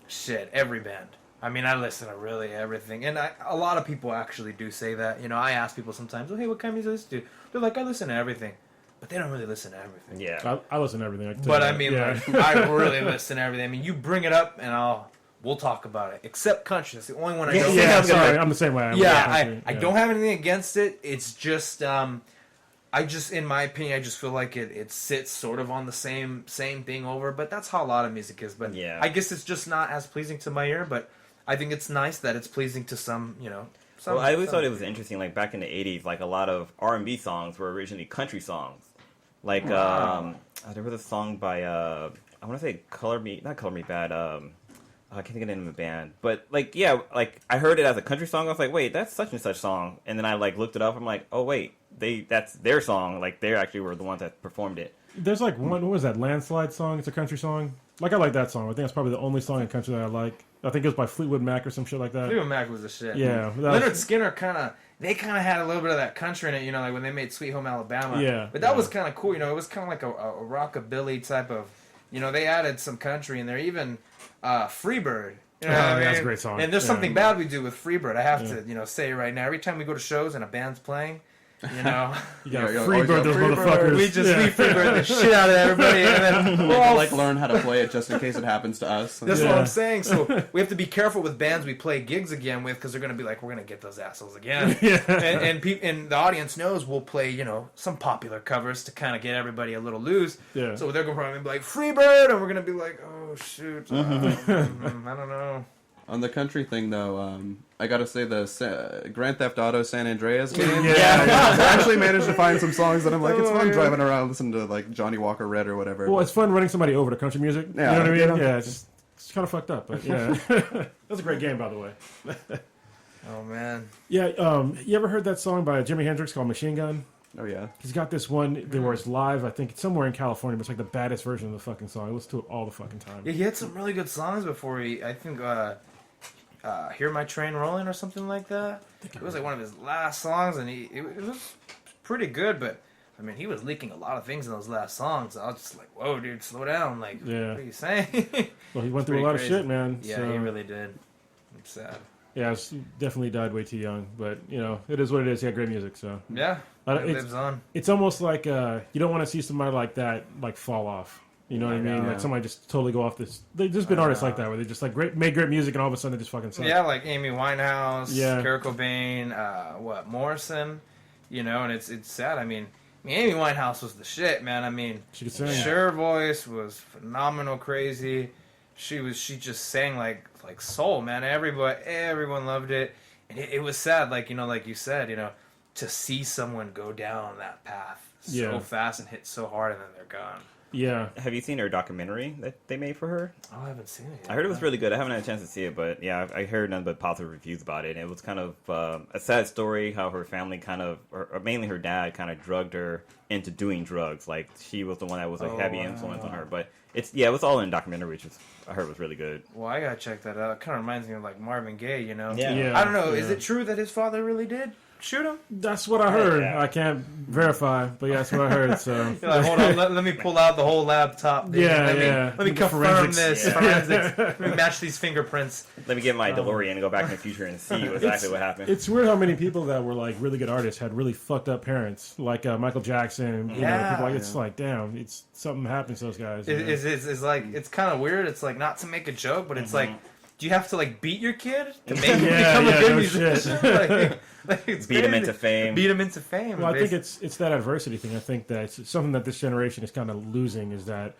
H: shit, every band. I mean, I listen to really everything, and a lot of people actually do say that. You know, I ask people sometimes, "Oh, hey, what kind of music do you listen to?" They're like, "I listen to everything," but they don't really listen to everything.
F: yeah.
C: I listen to everything. can tell
H: But
C: you
H: I
C: that.
H: mean,
C: yeah.
H: like, I really listen to everything. I mean, you bring it up, and we'll talk about it. Except country. That's the only one I don't.
C: yeah, sorry, I'm the same way.
H: I don't have anything against it. It's just, in my opinion, I just feel like it sits sort of on the same thing over. But that's how a lot of music is. But
F: Yeah.
H: I guess it's just not as pleasing to my ear. But I think it's nice that it's pleasing to some. You know.
F: Well, I always thought it was interesting. Like back in the '80s, like a lot of R&B songs were originally country songs. Like there was a song by I want to say not Color Me Bad. I can't think of the name of the band, but like like I heard it as a country song. I was like, wait, that's such and such song, and then I like looked it up. I'm like, oh wait, that's their song. Like they actually were the ones that performed it.
C: There's like one. What was that Landslide song? It's a country song. Like I like that song. I think that's probably the only song in country that I like. I think it was by Fleetwood Mac or some shit like that.
H: Fleetwood Mac was the shit.
C: Yeah, that
H: Leonard
C: was-
H: Skinner kind of had a little bit of that country in it, you know, like when they made Sweet Home Alabama.
C: Yeah,
H: But that
C: yeah.
H: was kind of cool, you know. It was kind of like a rockabilly type of, you know. They added some country in there, even Freebird. You know what I mean?
C: That's a great song.
H: And there's
C: Yeah.
H: something bad we do with Freebird. I have to, you know, say it right now. Every time we go to shows and a band's playing, You know,
C: You got
G: Yeah,
C: to free bird those
G: free bird.
C: motherfuckers.
H: we
C: Yeah.
H: free bird the shit out of everybody, and then we're all
G: Like learn how to play it just in case it happens to us.
H: That's
C: Yeah.
H: what I'm saying. So we have to be careful with bands we play gigs again with, because they're going to be like, we're going to get those assholes again.
C: Yeah.
H: And the audience knows we'll play, some popular covers to kind of get everybody a little loose.
C: Yeah.
H: So they're going to probably be like, Freebird, and we're going to be like, oh shoot, I don't know.
G: On the country thing, though, I gotta say the Grand Theft Auto San Andreas game.
C: Yeah.
G: I actually managed to find some songs that I'm like, it's fun driving around, listening to like Johnny Walker Red or whatever.
C: Well, it's fun running somebody over to country music.
G: Yeah.
C: You know what I mean?
G: Yeah.
C: Yeah, it's kind of fucked up, but yeah. That's a great game, by the way.
H: Oh man.
C: Yeah, you ever heard that song by Jimi Hendrix called Machine Gun?
G: Oh yeah.
C: He's got this one where it's live, I think it's somewhere in California, but it's like the baddest version of the fucking song. I listen to it all the fucking time.
H: Yeah, he had some really good songs before I think, Hear My Train Rolling or something like that. It was like one of his last songs, and it was pretty good, but I mean, he was leaking a lot of things in those last songs. I was just like, whoa, dude, slow down. Like,
C: Yeah.
H: what are you saying?
C: Well, he went through a lot of shit, man.
H: Yeah,
C: so,
H: he really did. I'm sad.
C: Yeah, definitely died way too young, but, it is what it is. He had great music, so.
H: Yeah, it lives on.
C: It's almost like you don't want to see somebody like that, like, fall off. You know what I mean?
G: Yeah.
C: Like, somebody just totally go off this. There's just been artists like that, where they just, like, made great music, and all of a sudden they just fucking suck.
H: Yeah, like Amy Winehouse,
C: Yeah.
H: Kurt Cobain, Morrison, and it's sad. I mean, Amy Winehouse was the shit, man. I mean,
C: She could sing.
H: her voice was phenomenal, crazy. She just sang like soul, man. Everyone loved it, and it was sad, like you said, to see someone go down that path so fast and hit so hard, and then they're gone.
C: Yeah.
F: Have you seen her documentary that they made for her?
H: Oh, I haven't seen it yet.
F: I heard it was really good. I haven't had a chance to see it, but yeah, I heard none but positive reviews about it. And it was kind of a sad story how her family or mainly her dad, kind of drugged her into doing drugs. Like, she was the one that was a heavy influence on her. But it was all in a documentary, which I heard was really good.
H: Well, I gotta check that out. It kind of reminds me of like Marvin Gaye,
F: Yeah.
C: Yeah.
H: I don't know.
C: Yeah.
H: Is it true that his father really did shoot him?
C: That's what I heard.
F: Yeah.
C: I can't verify, but yeah, that's what I heard, so.
H: You're like, hold on, let me pull out the whole laptop. Dude.
C: Yeah,
H: Let me confirm
C: Forensics.
H: this.
C: Yeah.
H: Forensics. Let me match these fingerprints.
F: Let me get my DeLorean and go back in the future and see exactly what happened.
C: It's weird how many people that were like really good artists had really fucked up parents, like Michael Jackson. People like it's like, damn, it's something happens to those guys.
H: It's like, it's kind of weird. It's like, not to make a joke, but it's like, do you have to like beat your kid to make him become a good musician? Like, it's
F: Beat him
H: crazy.
F: into fame.
H: Beat him into fame.
C: Well, I think it's that adversity thing. I think that it's something that this generation is kind of losing is that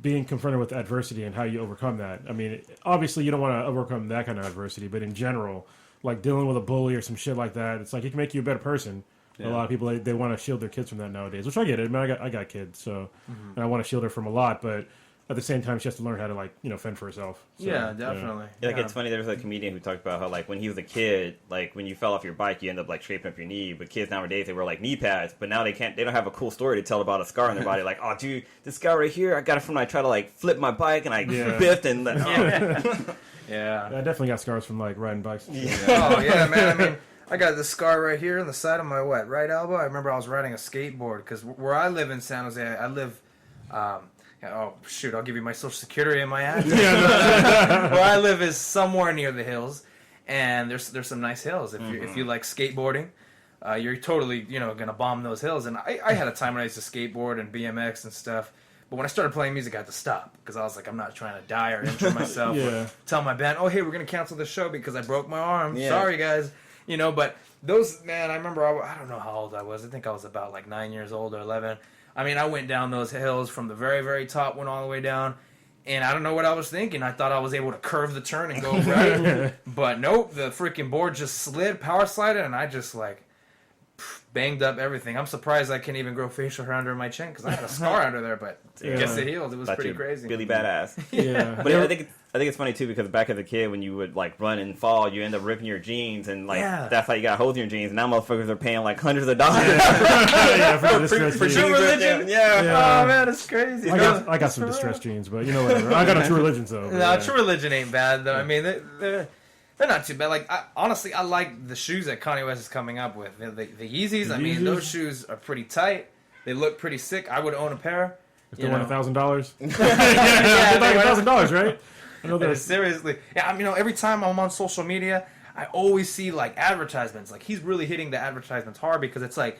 C: being confronted with adversity and how you overcome that. I mean, obviously you don't want to overcome that kind of adversity, but in general, like dealing with a bully or some shit like that, it's like it can make you a better person. Yeah. A lot of people they want to shield their kids from that nowadays, which I get it. I mean, I got kids, so and I want to shield her from a lot, but at the same time, she has to learn how to fend for herself. So,
H: yeah, definitely.
F: Yeah, like, it's funny, there was a comedian who talked about how, like, when he was a kid, like, when you fell off your bike, you end up, like, scraping up your knee. But kids nowadays, they wear, like, knee pads. But now they don't have a cool story to tell about a scar on their body. Like, oh, dude, this scar right here, I got it from when I tried to, like, flip my bike and I biffed and,
H: Yeah.
C: I definitely got scars from, like, riding bikes.
H: Yeah. Oh, yeah, man. I mean, I got this scar right here on the side of my right elbow. I remember I was riding a skateboard because where I live in San Jose, I live... oh, shoot, I'll give you my social security and my address. Where I live is somewhere near the hills, and there's some nice hills. If you like skateboarding, you're totally, going to bomb those hills. And I had a time when I used to skateboard and BMX and stuff, but when I started playing music, I had to stop, because I was like, I'm not trying to die or injure myself. Or tell my band, oh, hey, we're going to cancel the show because I broke my arm. Yeah. Sorry, guys. But those, man, I remember, I don't know how old I was. I think I was about like 9 years old or 11. I mean, I went down those hills from the very, very top, went all the way down, and I don't know what I was thinking. I thought I was able to curve the turn and go right, but nope, the freaking board just slid, power slided, and I just, like, banged up everything. I'm surprised I can't even grow facial hair under my chin, because I had a scar under there, but I guess it healed. It was pretty crazy.
F: Really badass.
C: Yeah.
F: But I think it's funny, too, because back as a kid, when you would, like, run and fall, you end up ripping your jeans, and, like, that's how you got holes in your jeans, and now motherfuckers are paying, like, hundreds of dollars.
C: For distressed
H: For
C: jeans.
H: true religion?
C: Yeah.
H: Oh, man, it's crazy.
C: I got some distressed jeans, but whatever. I got a True Religion, though.
H: No, True Religion ain't bad, though. I mean, they're not too bad. Like, honestly, I like the shoes that Kanye West is coming up with. The Yeezys, I mean, those shoes are pretty tight. They look pretty sick. I would own a pair.
C: If they want $1,000.
H: Yeah,
C: like $1,000, right? I know that.
H: Seriously. Yeah, I mean, every time I'm on social media, I always see like advertisements. Like he's really hitting the advertisements hard because it's like,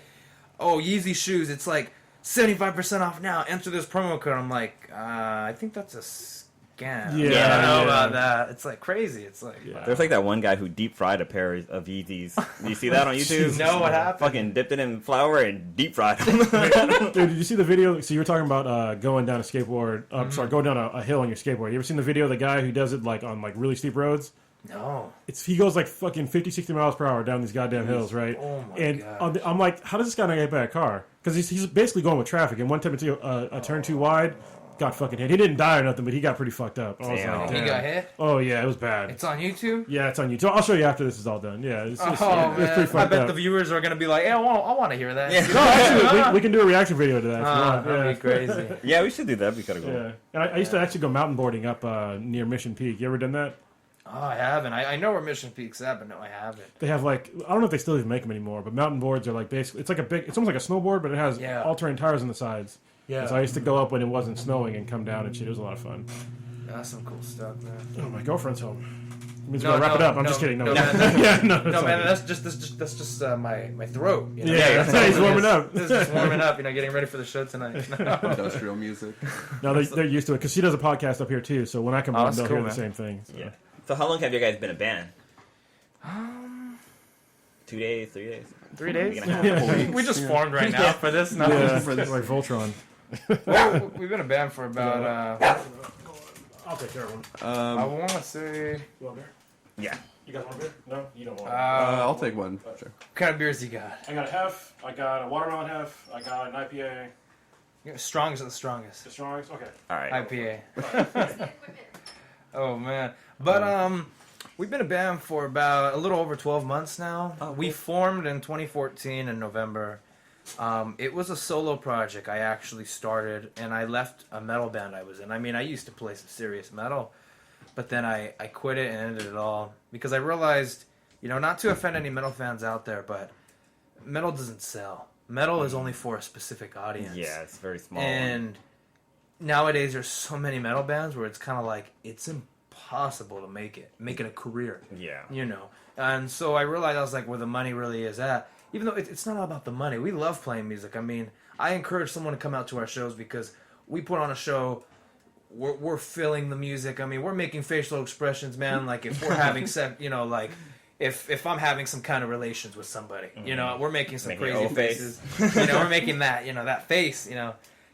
H: oh, Yeezy shoes, it's like 75% off now. Enter this promo code. I'm like, I think that's a scam.
C: Yeah.
H: I don't know about that. It's like crazy. It's like,
F: There's like that one guy who deep fried a pair of Yeezys. Do you see that on YouTube?
H: No, what happened?
F: Fucking dipped it in flour and deep fried them.
C: Dude, did you see the video? So you were talking about going down a skateboard. Sorry, going down a hill on your skateboard. You ever seen the video of the guy who does it like on like really steep roads?
H: no.
C: He goes like fucking 50, 60 miles per hour down these goddamn hills, right?
H: Oh my
C: and
H: gosh.
C: I'm like, how does this guy not get by a car? Because he's basically going with traffic. And one time it's a turn too wide, got fucking hit. He didn't die or nothing, but he got pretty fucked up. I was
F: Damn.
C: like,
H: He
C: damn.
H: got hit?
C: Oh yeah, it was bad.
H: It's on YouTube?
C: Yeah, it's on YouTube. I'll show you after this is all done. Yeah, it's
H: Oh,
C: pretty
H: man.
C: fucked
H: I bet
C: up.
H: the viewers are going to be like, hey, I want to hear that.
F: Yeah.
C: No, actually, we can do a reaction video to that. If you want.
H: That'd be crazy.
F: Yeah, we should do that. That'd be kind of cool.
C: Yeah, and I used to actually go mountain boarding up near Mission Peak. You ever done that?
H: Oh, I haven't. I know where Mission Peak's at, but no, I haven't.
C: They have like, I don't know if they still even make them anymore, but mountain boards are like basically, it's almost like a snowboard, but it has
H: Yeah.
C: all-terrain tires on the sides.
H: Yeah.
C: And so I used to go up when it wasn't snowing and come down and shit. It was a lot of fun.
H: That's some cool stuff, man.
C: Oh, my girlfriend's home. It means
H: No,
C: we're gonna wrap
H: no,
C: it up. I'm
H: no,
C: just kidding. No,
H: no,
C: yeah, no,
H: No,
C: it's
H: man,
C: all
H: that's just my throat. You know?
C: Yeah, that's how he's warming up.
H: This is just warming up, getting ready for the show tonight.
G: Industrial music.
C: good. No, they're used to it because she does a podcast up here too. So when I come on,
H: that's
C: they'll
H: cool,
C: hear the
H: man.
C: same thing. So.
F: Yeah. So how long have you guys been a band? 2 days, 3 days?
H: 3 days?
F: Week and a half.
H: We just formed right now for this. No.
C: Yeah,
G: For this.
C: like Voltron.
H: Well, we've been a band for about,
C: I'll take care of one.
H: I want to say,
C: You want beer?
F: Yeah.
C: You got one beer? No, you don't want.
G: I'll take one. Sure.
H: what kind of beers you got?
C: I got a half. I got a watermelon half. I got an IPA.
H: Strongest of the strongest.
C: The strongest. Okay.
F: All right.
H: IPA. Oh man, but we've been a band for about a little over 12 months now. We formed in 2014 in November. It was a solo project I actually started, and I left a metal band I was in. I mean, I used to play some serious metal, but then I quit it and ended it all because I realized, not to offend any metal fans out there, but metal doesn't sell. Metal is only for a specific audience.
F: Yeah, it's very small.
H: And nowadays there's so many metal bands where it's kind of like it's impossible to make it a career.
F: Yeah.
H: And so I realized I was like where the money really is at. Even though it's not all about the money. We love playing music. I mean, I encourage someone to come out to our shows because we put on a show. We're feeling the music. I mean, we're making facial expressions, man. Like if we're having sex, like if I'm having some kind of relations with somebody, we're making some
F: Making
H: crazy
F: old face.
H: faces. We're making that, that face,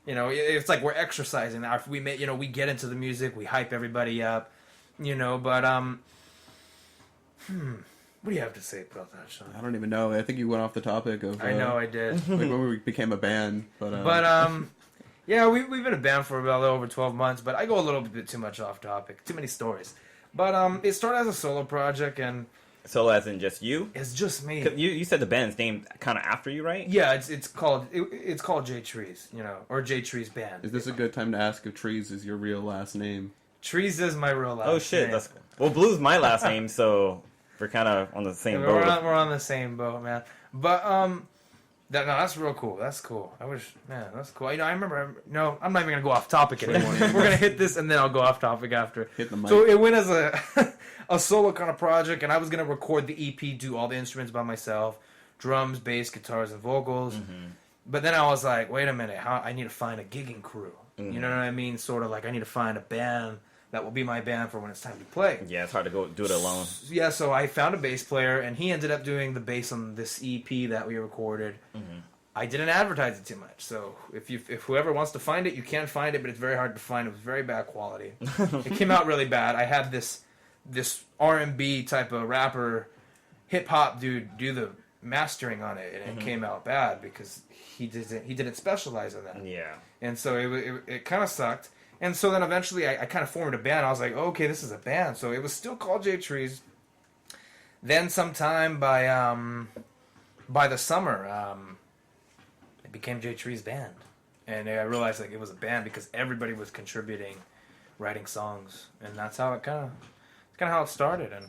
H: it's like we're exercising that. We make, we get into the music, we hype everybody up, but what do you have to say about that, Shawn?
G: I don't even know. I think you went off the topic of.
H: I know I did.
G: Like when we became a band, but.
H: Yeah, we've been a band for about over 12 months, but I go a little bit too much off topic, too many stories. But it started as a solo project, and
F: Solo as in just you?
H: it's just me.
F: 'Cause you said the band's named kind of after you, right?
H: Yeah, it's called J Trees, or J Trees Band.
G: Is this a good time to ask if Trees is your real last name?
H: Trees is my real last
F: Oh shit,
H: name.
F: that's well. Blue's my last name, so we're kind of on the same boat.
H: We're on the same boat, man. But that's real cool. That's cool. That's cool. I remember. No, I'm not even gonna go off topic anymore. We're gonna hit this, and then I'll go off topic after.
G: Hit the mic.
H: So it went as a solo kind of project, and I was gonna record the EP, do all the instruments by myself, drums, bass, guitars, and vocals.
F: Mm-hmm.
H: But then I was like, wait a minute, I need to find a gigging crew.
F: Mm-hmm.
H: You know what I mean? Sort of like I need to find a band that will be my band for when it's time to play.
F: Yeah, it's hard to go do it alone.
H: Yeah, so I found a bass player, and he ended up doing the bass on this EP that we recorded.
F: Mm-hmm.
H: I didn't advertise it too much, so if whoever wants to find it, you can find it, but it's very hard to find. It was very bad quality. It came out really bad. I had this R&B type of rapper, hip hop dude do the mastering on it, and it came out bad because he didn't specialize in that.
F: Yeah.
H: And so it kind of sucked. And so then eventually I kind of formed a band. I was like, okay, this is a band. So it was still called J Trees. Then sometime by the summer, it became J Trees Band. And I realized like it was a band because everybody was contributing, writing songs. And that's how it's kind of how it started. And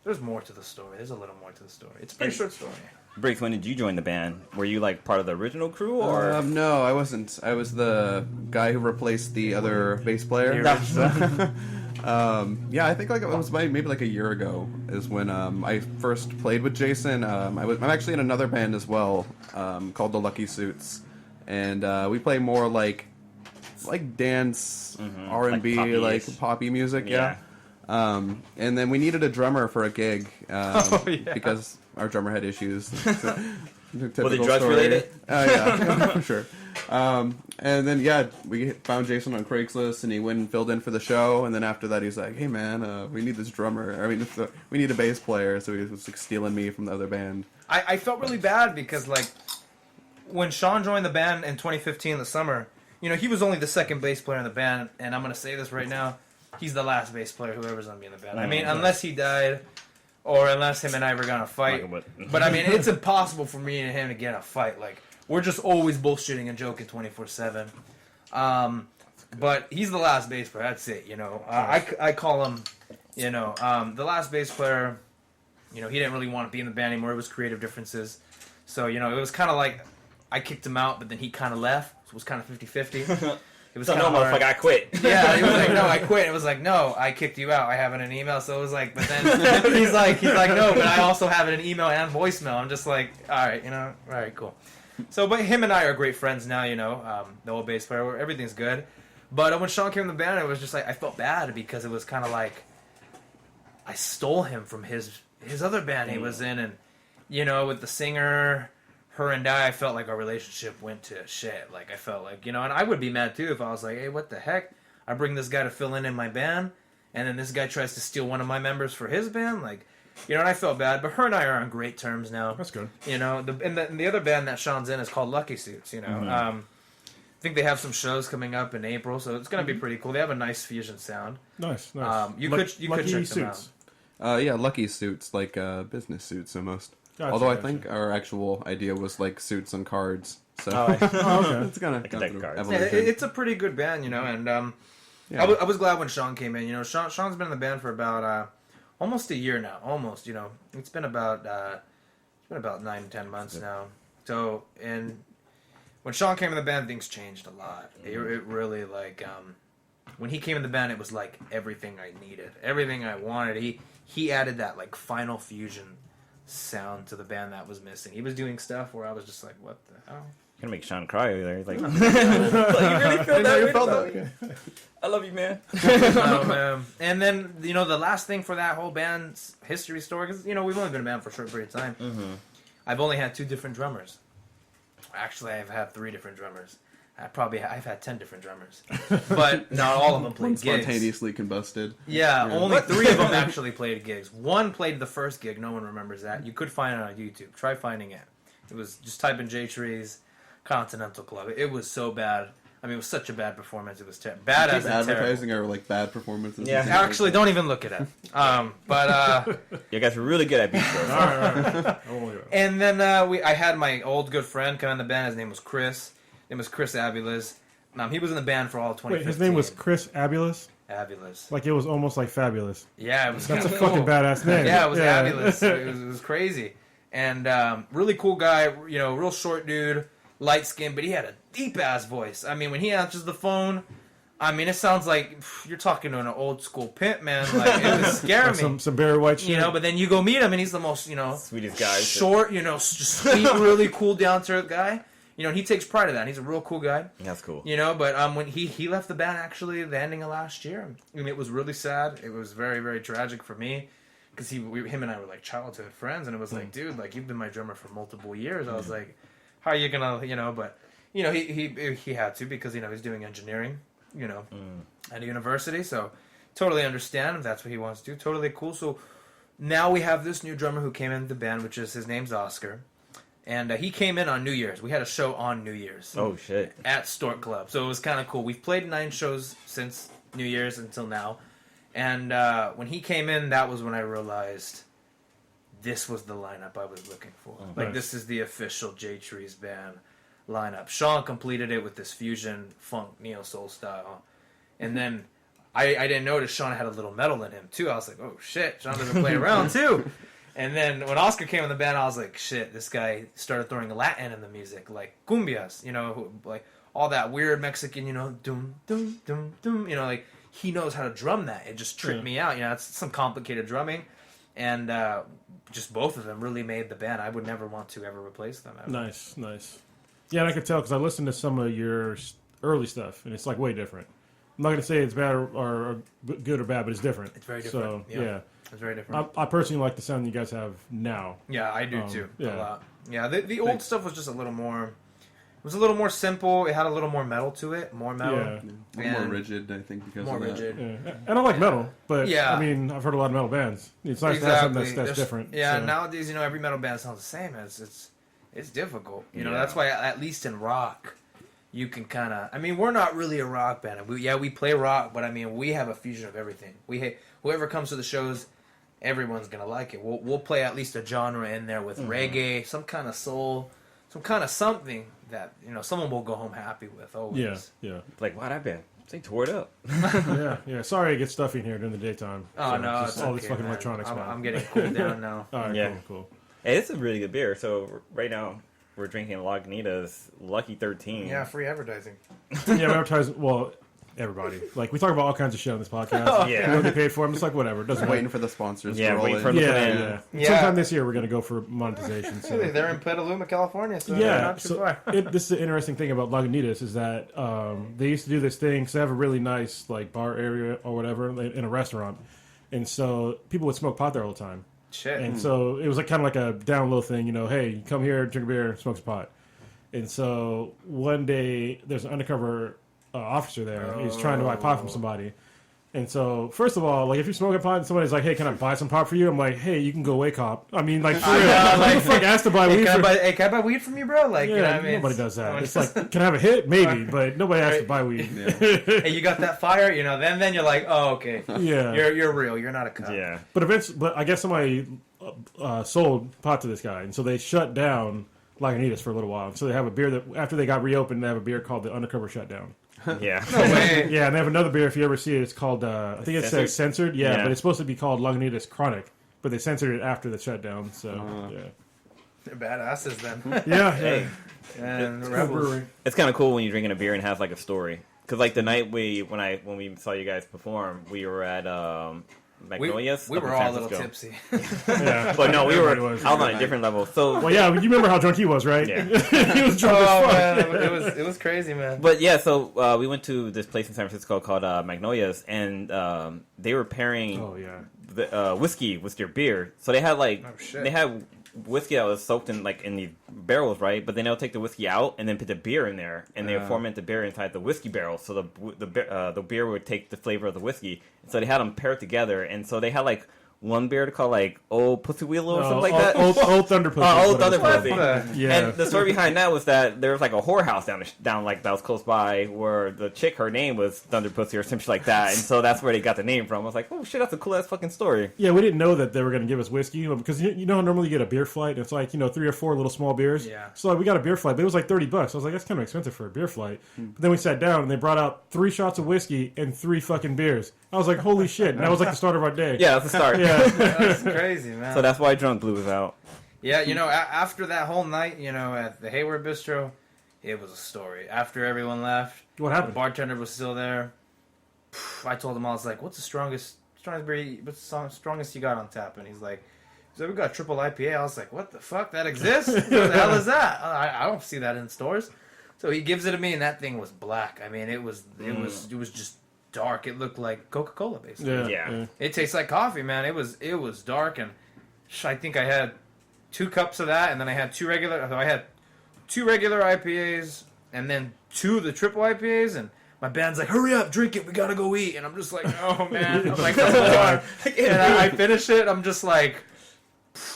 H: there's more to the story. There's a little more to the story. It's a pretty short story.
F: Briggs, when did you join the band? Were you like part of the original crew, or?
G: No, I wasn't. I was the guy who replaced the other bass player. Yeah, I think like it was maybe like a year ago is when I first played with Jason. I'm actually in another band as well called the Lucky Suits, and we play more like dance, R&B, like poppy music. Yeah. And then we needed a drummer for a gig because our drummer had issues.
F: Was it drugs related?
G: Yeah, for sure. And then we found Jason on Craigslist, and he went and filled in for the show. And then after that, he's like, "Hey man, we need this drummer. I mean, we need a bass player." So he was like stealing me from the other band.
H: I felt really bad because like when Shawn joined the band in 2015 in the summer, he was only the second bass player in the band, and I'm gonna say this right now, he's the last bass player whoever's gonna be in the band. I mean, unless he died. Or unless him and I were gonna fight. But I mean, it's impossible for me and him to get in a fight. Like, we're just always bullshitting and joking 24/7. But he's the last bass player. That's it. I call him. The last bass player. He didn't really want to be in the band anymore. It was creative differences. So it was kind of like I kicked him out, but then he kind of left. So it was kind of 50-50. It was
F: so no, motherfucker, I quit.
H: Yeah, he was like, no, I quit. It was like, no, I kicked you out. I have it in an email. So it was like, but then he's like, no, but I also have it in email and voicemail. I'm just like, all right, all right, cool. So, but him and I are great friends now. The old bass player, everything's good. But when Shawn came in the band, it was just like I felt bad because it was kind of like I stole him from his other band he was in, and with the singer. Her and I felt like our relationship went to shit. Like, I felt like, and I would be mad too if I was like, hey, what the heck? I bring this guy to fill in my band, and then this guy tries to steal one of my members for his band. Like, and I felt bad. But her and I are on great terms now.
C: That's good.
H: The other band that Shawn's in is called Lucky Suits, I think they have some shows coming up in April, so it's going to be pretty cool. They have a nice fusion sound.
C: Nice.
H: You could check them out.
G: Lucky Suits, like business suits almost.
C: Gotcha,
G: Although I think our actual idea was like suits and cards, so
C: okay.
G: it's kind of
H: evolution. Yeah, it's a pretty good band, and I was glad when Shawn came in. Shawn's been in the band for about almost a year now. Almost, it's been about 9-10 months now. So, and when Shawn came in the band, things changed a lot. It really when he came in the band, it was like everything I needed, everything I wanted. He added that like final fusion sound to the band that was missing. He was doing stuff where I was just like, what the hell?
F: You're gonna make Shawn cry over there. He's like, you really feel that?
G: You felt that?
F: I love you, man.
H: Oh, man. And then, the last thing for that whole band's history story, because, we've only been a band for a short period of time. Mm-hmm. I've only had 2 different drummers. Actually, I've had 3 different drummers. I've had 10 different drummers, but not all of them played gigs.
G: Spontaneously combusted.
H: Yeah, only 3 of them actually played gigs. One played the first gig. No one remembers that. You could find it on YouTube. Try finding it. It was just type in J Tree's Continental Club. It was so bad. I mean, it was such a bad performance. It was bad as in
G: advertising
H: terrible.
G: our like bad performances.
H: Yeah, actually, don't even look it up. But
F: you guys were really good at Bistro.
H: All right. And then I had my old good friend come in the band. His name was Chris. His name was Chris Abulas. He was in the band for all 2015.
C: Wait, his name was Chris Abulas?
H: Abulas.
C: Like it was almost like fabulous.
H: Yeah, it was.
C: That's a
H: cool.
C: fucking badass name.
H: Yeah, it was Abulas. It was crazy. And really cool guy, real short dude, light skin, but he had a deep ass voice. I mean, when he answers the phone, it sounds like you're talking to an old school pimp, man. Like, it was scaring me.
C: Some Barry White shit.
H: But then you go meet him, and he's the most,
F: sweetest guy.
H: Short, just sweet, really cool, down to earth guy. And he takes pride in that. He's a real cool guy.
F: That's cool.
H: But when he left the band, actually, the ending of last year, it was really sad. It was very, very tragic for me. Because him and I were like childhood friends, and it was like, dude, like you've been my drummer for multiple years. I was like, how are you gonna, but he had to because he's doing engineering, at a university. So totally understand if that's what he wants to do. Totally cool. So now we have this new drummer who came into the band, which is his name's Oscar, and he came in on New Year's. We had a show on New Year's.
F: Oh shit!
H: At Stork Club. So it was kind of cool. We've played 9 shows since New Year's until now. And when he came in, that was when I realized this was the lineup I was looking for. Nice. This is the official J Tree's band lineup. Shawn completed it with this fusion funk neo soul style. And then I didn't notice Shawn had a little metal in him too. I was like, oh shit, Shawn doesn't play around too. And then when Oscar came in the band, I was like, shit, this guy started throwing Latin in the music, like cumbias, like all that weird Mexican, doom, doom, doom, doom, like he knows how to drum that. It just tripped me out. You know, it's some complicated drumming, and just both of them really made the band. I would never want to ever replace them. Ever.
C: Nice. Yeah, and I could tell because I listened to some of your early stuff, and it's like way different. I'm not going to say it's bad or good or bad, but it's different.
H: It's very different.
C: So, yeah.
H: It's very different.
C: I personally like the sound you guys have now.
H: Yeah, I do too.
C: Yeah.
H: A lot. Yeah, the old stuff was just a little more. It was a little more simple. It had a little more metal to it. More metal.
C: Yeah.
G: A little more rigid, I think, because
H: More
G: of that.
H: rigid.
C: Yeah. And I like metal, but
H: Yeah.
C: I mean, I've heard a lot of metal bands. It's nice to have something that's
H: There's-
C: different.
H: Yeah,
C: so.
H: nowadays, every metal band sounds the same. It's difficult.
F: Yeah.
H: That's why at least in rock, you can kind of. I mean, we're not really a rock band. We play rock, but I mean, we have a fusion of everything. Whoever comes to the shows, everyone's gonna like it. We'll play at least a genre in there with reggae, some kind of soul, some kind of something that someone will go home happy with. Always.
C: Yeah.
F: Like, wow, that band, they tore it up.
C: Yeah. Sorry it gets stuffy in here during the daytime.
H: Oh no,
C: just
H: it's
C: all
H: okay,
C: this fucking
H: man.
C: electronics, man.
H: I'm getting cooled down now.
C: All right,
F: Yeah.
C: cool.
F: Hey, it's a really good beer. So right now we're drinking Lagunitas Lucky 13.
H: Yeah, free advertising.
C: Yeah, we advertise. Well, everybody. Like we talk about all kinds of shit on this podcast.
F: Yeah.
C: We don't get paid for them. It's like whatever. It doesn't matter.
G: Waiting for the sponsors
F: Yeah,
G: to roll
F: waiting
G: in.
F: for the-
C: Yeah.
H: Yeah.
C: Sometime this year we're gonna go for monetization. So.
H: They're in Petaluma, California, so
C: Yeah,
H: not too
C: so
H: far.
C: this is the interesting thing about Lagunitas is that they used to do this thing because they have a really nice like bar area or whatever in a restaurant, and so people would smoke pot there all the time.
H: Shit.
C: And so it was like kind of like a down low thing, hey, you come here, drink a beer, smoke some pot. And so one day there's an undercover officer there. He's trying to buy pot from somebody. And so, first of all, like if you're smoking pot and somebody's like, "Hey, can I buy some pot for you?" I'm like, "Hey, you can go away, cop." I mean, like, for real, who the fuck asked to buy weed?
H: Can I buy weed from you, bro? Like,
C: Yeah,
H: what I mean?
C: nobody does that. It's like, can I have a hit? Maybe, but nobody asked to buy weed.
H: Hey, you got that fire? Then you're like, oh, okay.
C: Yeah.
H: You're real. You're not a cop.
F: Yeah.
C: But I guess somebody sold pot to this guy, and so they shut down Lagunitas for a little while. So they have a beer that after they got reopened, they have a beer called the Undercover Shutdown.
F: Yeah.
H: Wait.
C: Yeah, and they have another beer. If you ever see it, it's called I think it says censored. Yeah,
F: Yeah.
C: but it's supposed to be called Lagunitas Chronic, but they censored it after the shutdown. So yeah,
H: They're badasses then.
C: yeah.
H: And
C: Cool
H: rebels.
C: brewery.
F: It's kind of cool when you're drinking a beer and has like a story. Because like the night when we saw you guys perform, we were at Magnolias.
H: We
F: up in
H: were
F: San
H: all a little
F: Francisco.
H: tipsy.
C: Yeah.
F: But no, we were
C: Everybody was.
F: out on a different level. So
C: Well, yeah, you remember how drunk he was, right?
F: Yeah.
C: He was drunk
H: Oh
C: as fuck.
H: man, it was crazy, man.
F: But yeah, so we went to this place in San Francisco called Magnolias, and they were pairing
C: Oh yeah.
F: the whiskey with their beer. So they had like
H: shit.
F: they had whiskey that was soaked in like in these barrels, right? But then they'll take the whiskey out and then put the beer in there, and they'll ferment the beer inside the whiskey barrel. So the beer would take the flavor of the whiskey. So they had them paired together, and so they had like one beer to call like Old Pussy Wheeler or something like that.
C: Old Thunder Pussy.
F: Old Thunder Pussy.
C: Yeah.
F: And the story behind that was that there was like a whorehouse down like that was close by where the chick, her name was Thunder Pussy or something like that, and so that's where they got the name from. I was like, oh shit, that's a cool ass fucking story.
C: Yeah, we didn't know that they were going to give us whiskey because you know how normally you get a beer flight and it's like 3 or 4 little small beers.
H: Yeah.
C: So like, we got a beer flight, but it was like $30. I was like, that's kind of expensive for a beer flight. But then we sat down and they brought out 3 shots of whiskey and 3 fucking beers. I was like, holy shit! And that was like the start of our day.
F: Yeah, that's the start.
C: Yeah.
H: That's crazy, man.
F: So that's why Drunk Blue was out.
H: Yeah, after that whole night, at the Hayward Bistro, it was a story. After everyone left,
C: What
H: the
C: happened?
H: bartender was still there. I told him, I was like, "What's the strongest beer? What's the strongest you got on tap?" And he's like, "We got triple IPA." I was like, "What the fuck? That exists? What the hell is that? I don't see that in stores." So he gives it to me, and that thing was black. I mean, it was just dark. It looked like Coca-Cola, basically.
F: Yeah.
H: It tastes like coffee, man. It was dark, and I think I had 2 cups of that, and then I had 2 regular. So I had 2 regular IPAs, and then 2 of the triple IPAs, and my band's like, "Hurry up, drink it. We gotta go eat." And I'm just like, "Oh man!" I'm like, "Come on!" And I finish it. I'm just like,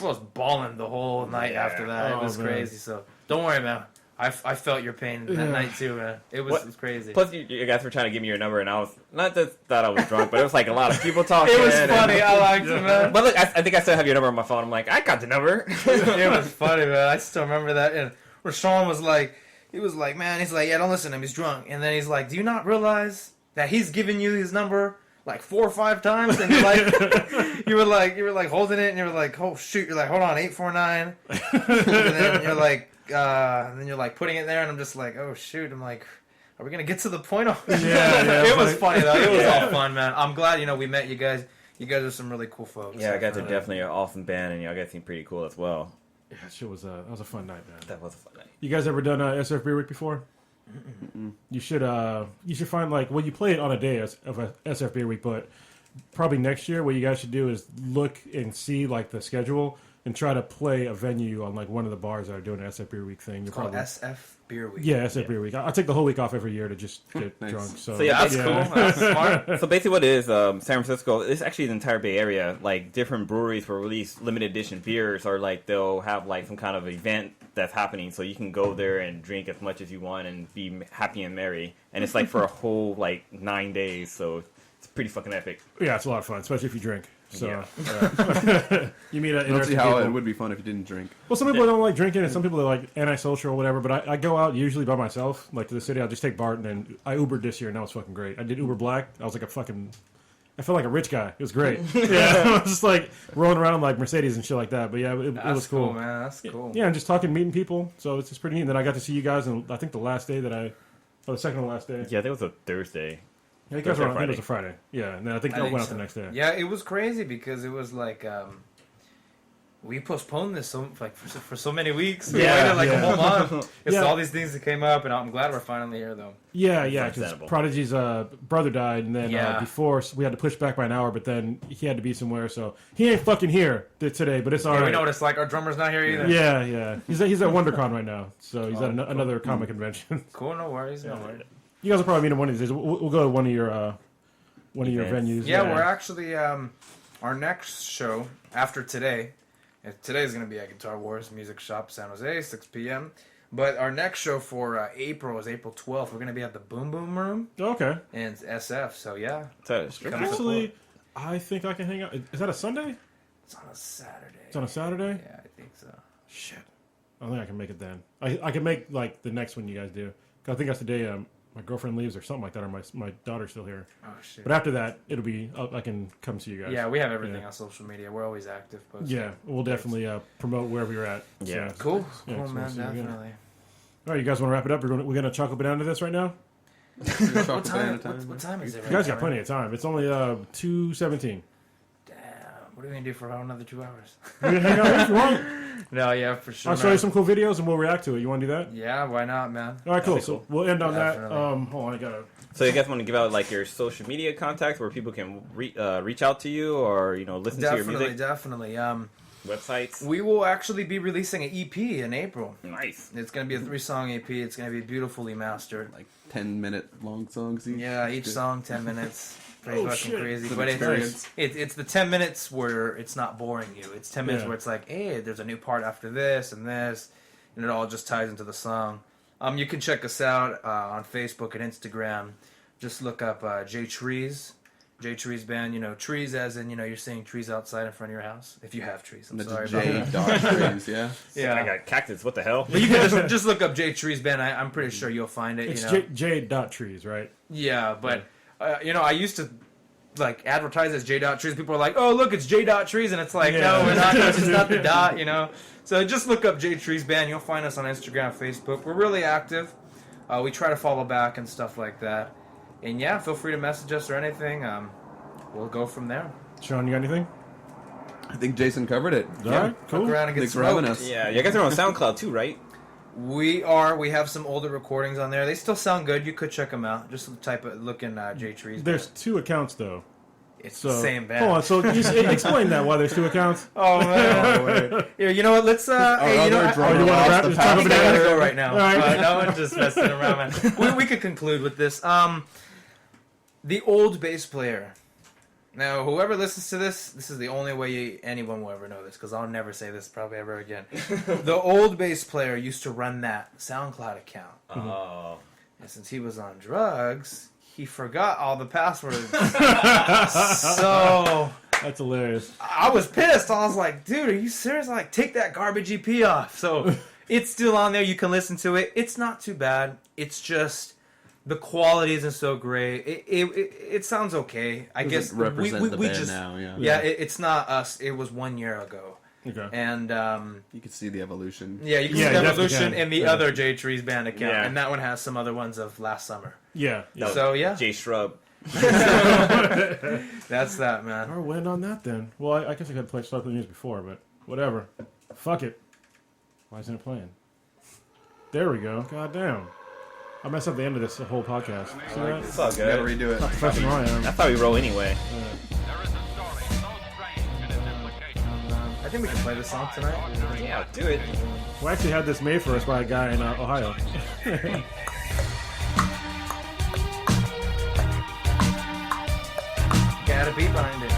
H: I was bawling the whole night after that.
C: Oh,
H: It was
C: man.
H: crazy. So don't worry, man. I felt your pain that night too, man. It was crazy.
F: Plus, you guys were trying to give me your number, and I was not just that I was drunk, but it was like a lot of people talking.
H: It was
F: and-
H: funny. I liked it, man.
F: But look, I think I still have your number on my phone. I'm like, I got the number.
H: It was funny, man. I still remember that. And where Shawn was like, man, he's like, "Yeah, don't listen to him. He's drunk." And then he's like, "Do you not realize that he's given you his number like 4 or 5 times?" And you're like, you were like holding it, and you were like, "Oh shoot!" You're like, "Hold on, 849." And then you're like putting it there, and I'm just like, "Oh shoot!" I'm like, are we gonna get to the point?
C: Yeah,
H: It was funny though. It was all fun, man. I'm glad we met you guys. You guys are some really cool folks.
F: Yeah, you guys are definitely an awesome band, and y'all guys seem pretty cool as well.
C: Yeah, that was a fun night, man.
F: That was a fun night.
C: You guys ever done SF Beer Week before? You should find you play it on a day of a SF Beer Week, but probably next year what you guys should do is look and see the schedule and try to play a venue on one of the bars that are doing an SF Beer Week thing.
H: It's called SF Beer Week.
C: Yeah, SF Beer Week. I take the whole week off every year to just get
G: Nice.
C: drunk. So
F: yeah,
H: That's cool. That's smart.
F: So basically what it is, San Francisco, it's actually the entire Bay Area, different breweries will release limited edition beers, or they'll have some kind of event that's happening, so you can go there and drink as much as you want and be happy and merry. And it's for a whole 9 days, so it's pretty fucking epic.
C: yeah, it's a lot of fun, especially if you drink. So
F: Yeah.
C: you meet
G: I don't see
C: interesting
G: how
C: people.
G: it would be fun if you didn't drink.
C: Well, some people don't like drinking, and some people are antisocial or whatever. But I go out usually by myself, to the city. I'll just take Bart, and then I Ubered this year, and that was fucking great. I did Uber Black. I was I felt like a rich guy. It was great. Yeah, I was just rolling around Mercedes and shit like that. But yeah, it was cool.
H: man. That's cool.
C: Yeah, and just talking, meeting people. So it's just pretty neat. And then I got to see you guys, and I think the last day the second to last day.
F: Yeah, there was a Thursday.
C: Yeah, you guys
F: Thursday,
C: were on, I think it was a
F: Friday.
C: Friday. Yeah, and then I think
H: I
C: I
H: think
C: went out
H: so.
C: the next day.
H: Yeah, it was crazy because it was we postponed this for so many weeks. We
F: Yeah,
H: waited a
C: yeah.
H: whole month. It's
C: Yeah.
H: all these things that came up, and I'm glad we're finally here, though.
C: Yeah, because
F: understandable.
C: Prodigy's brother died, and then
H: Yeah.
C: before we had to push back by an hour, but then he had to be somewhere, so he ain't fucking here today. But it's all
H: Yeah,
C: right.
H: we know what it's like. Our drummer's not here either.
C: Yeah. He's at WonderCon right now, so he's at another comic convention.
H: Cool. No worries. No worries.
C: You guys will probably meet him one of these days. We'll go to one of your
F: Events.
C: venues.
H: Yeah, we're actually our next show after today. Today's going to be at Guitar Wars Music Shop, San Jose, 6 p.m. But our next show for April is April 12th. We're going to be at the Boom Boom Room
C: Okay.
H: in SF. So yeah,
F: So, strip
H: Come
F: club?
C: Actually, I think I can hang out. Is that a Sunday?
H: it's on a Saturday.
C: It's on a Saturday.
H: Yeah, I think so.
C: Shit. I don't think I can make it then. I can make the next one you guys do. 'Cause I think that's the day my girlfriend leaves or something like that, or my daughter's still here.
H: Oh shit.
C: But after that, it'll be I can come see you guys.
H: Yeah, we have everything
C: Yeah.
H: on social media. We're always active. Posting.
C: Yeah, we'll definitely promote wherever you're at.
F: Yeah.
C: So-
H: Cool.
C: Yeah,
H: Cool,
C: so
H: man.
C: we'll see you again.
H: Definitely.
C: All right, you guys want to wrap it up? We're gonna chocolate banana this right now.
H: What time? What time is it?
C: You guys got plenty of time. It's only 2:17.
H: Damn. What are we gonna do for another 2 hours?
C: You can hang out if you want.
H: No, yeah, for sure.
C: I'll show you some cool videos and we'll react to it. You want to do that?
H: Yeah, why not, man?
C: All right, cool.
F: That'd be
C: So we'll end on
H: Definitely.
C: that. Hold on, I gotta.
F: So you guys want to give out your social media contacts where people can reach out to you, or listen to your music
H: Definitely.
F: websites?
H: We will actually be releasing an EP in April.
F: Nice.
H: It's gonna be a 3-song EP. It's gonna be beautifully mastered.
G: 10-minute long songs each.
H: Yeah, each
G: Good.
H: song 10 minutes. Pretty
C: Oh,
H: fucking
C: shit.
H: crazy,
G: It's an
H: but
G: experience.
H: it's the 10 minutes where it's not boring you. It's 10 minutes
C: Yeah.
H: where it's like, hey, there's a new part after this, and it all just ties into the song. You can check us out on Facebook and Instagram. Just look up J Trees Band. Trees as in you're seeing trees outside in front of your house if you have trees. I'm
G: That's
H: sorry
G: J.
H: about that.
G: Trees, yeah.
H: Yeah.
F: I got cactus. What the hell?
H: But you can just look up J Trees Band. I'm pretty sure you'll find it.
C: It's J.trees, right?
H: Yeah, but I used to advertise as J. Trees. People are like, "Oh, look, it's J. Trees," and it's like,
C: Yeah.
H: no, we're not. It's just not the dot, So just look up J Trees Band. You'll find us on Instagram, Facebook. We're really active. We try to follow back and stuff like that. And yeah, feel free to message us or anything. We'll go from there.
C: Sean, you got anything?
G: I think Jason covered it.
C: All right,
H: Fuck
C: cool.
H: around and get
G: Thanks for having
H: smoked.
G: us.
F: Yeah, you guys are on SoundCloud too, right?
H: We are. We have some older recordings on there. They still sound good. You could check them out. Just look in J Trees.
C: There's 2 accounts though.
H: It's
C: So
H: the same band.
C: Hold on. So just explain that why there's 2 accounts.
H: Oh man! Here, you know what? Let's. Hey, you know,
G: other drummer
C: you wanna
G: lost
C: wrap
G: the
C: this
H: I
C: talk
H: think
C: about
H: I gotta
C: it?
H: go right now.
C: All right.
H: No, I'm just messing around, man. We could conclude with this. The old bass player. Now, whoever listens to this is the only way anyone will ever know this, because I'll never say this probably ever again. The old bass player used to run that SoundCloud account.
F: Oh.
H: And since he was on drugs, he forgot all the passwords. So
C: That's hilarious.
H: I was pissed. I was like, dude, are you serious? Take that garbage EP off. So it's still on there. You can listen to it. It's not too bad. It's just the quality isn't so great. It sounds okay. I guess
G: Doesn't represent the
H: we
G: band
H: just
G: now, yeah.
H: yeah. It's not us. It was 1 year ago.
C: Okay.
H: And
G: You can see the evolution.
H: yeah, you can
C: Yeah,
H: see
C: you
H: the
C: definitely
H: evolution
C: can.
H: in the
C: Yeah.
H: other J Trees band account,
F: Yeah.
H: and that one has some other ones of last summer.
C: Yeah.
F: That was
H: So, yeah.
F: Jay Shrub.
H: That's that, man.
C: Or went on that then. Well, I guess I could play Start the News before, but whatever. Fuck it. Why isn't it playing? There we go. God damn. I messed up the end of this whole podcast. See that?
F: It's all
G: You gotta
F: good.
G: redo it.
C: Professional I am.
F: That's how we roll anyway.
E: There is a story so strange in its implications.
H: I think we can play this song tonight.
F: Yeah, do it.
C: We actually had this made for us by a guy in Ohio.
H: Got a beat behind it.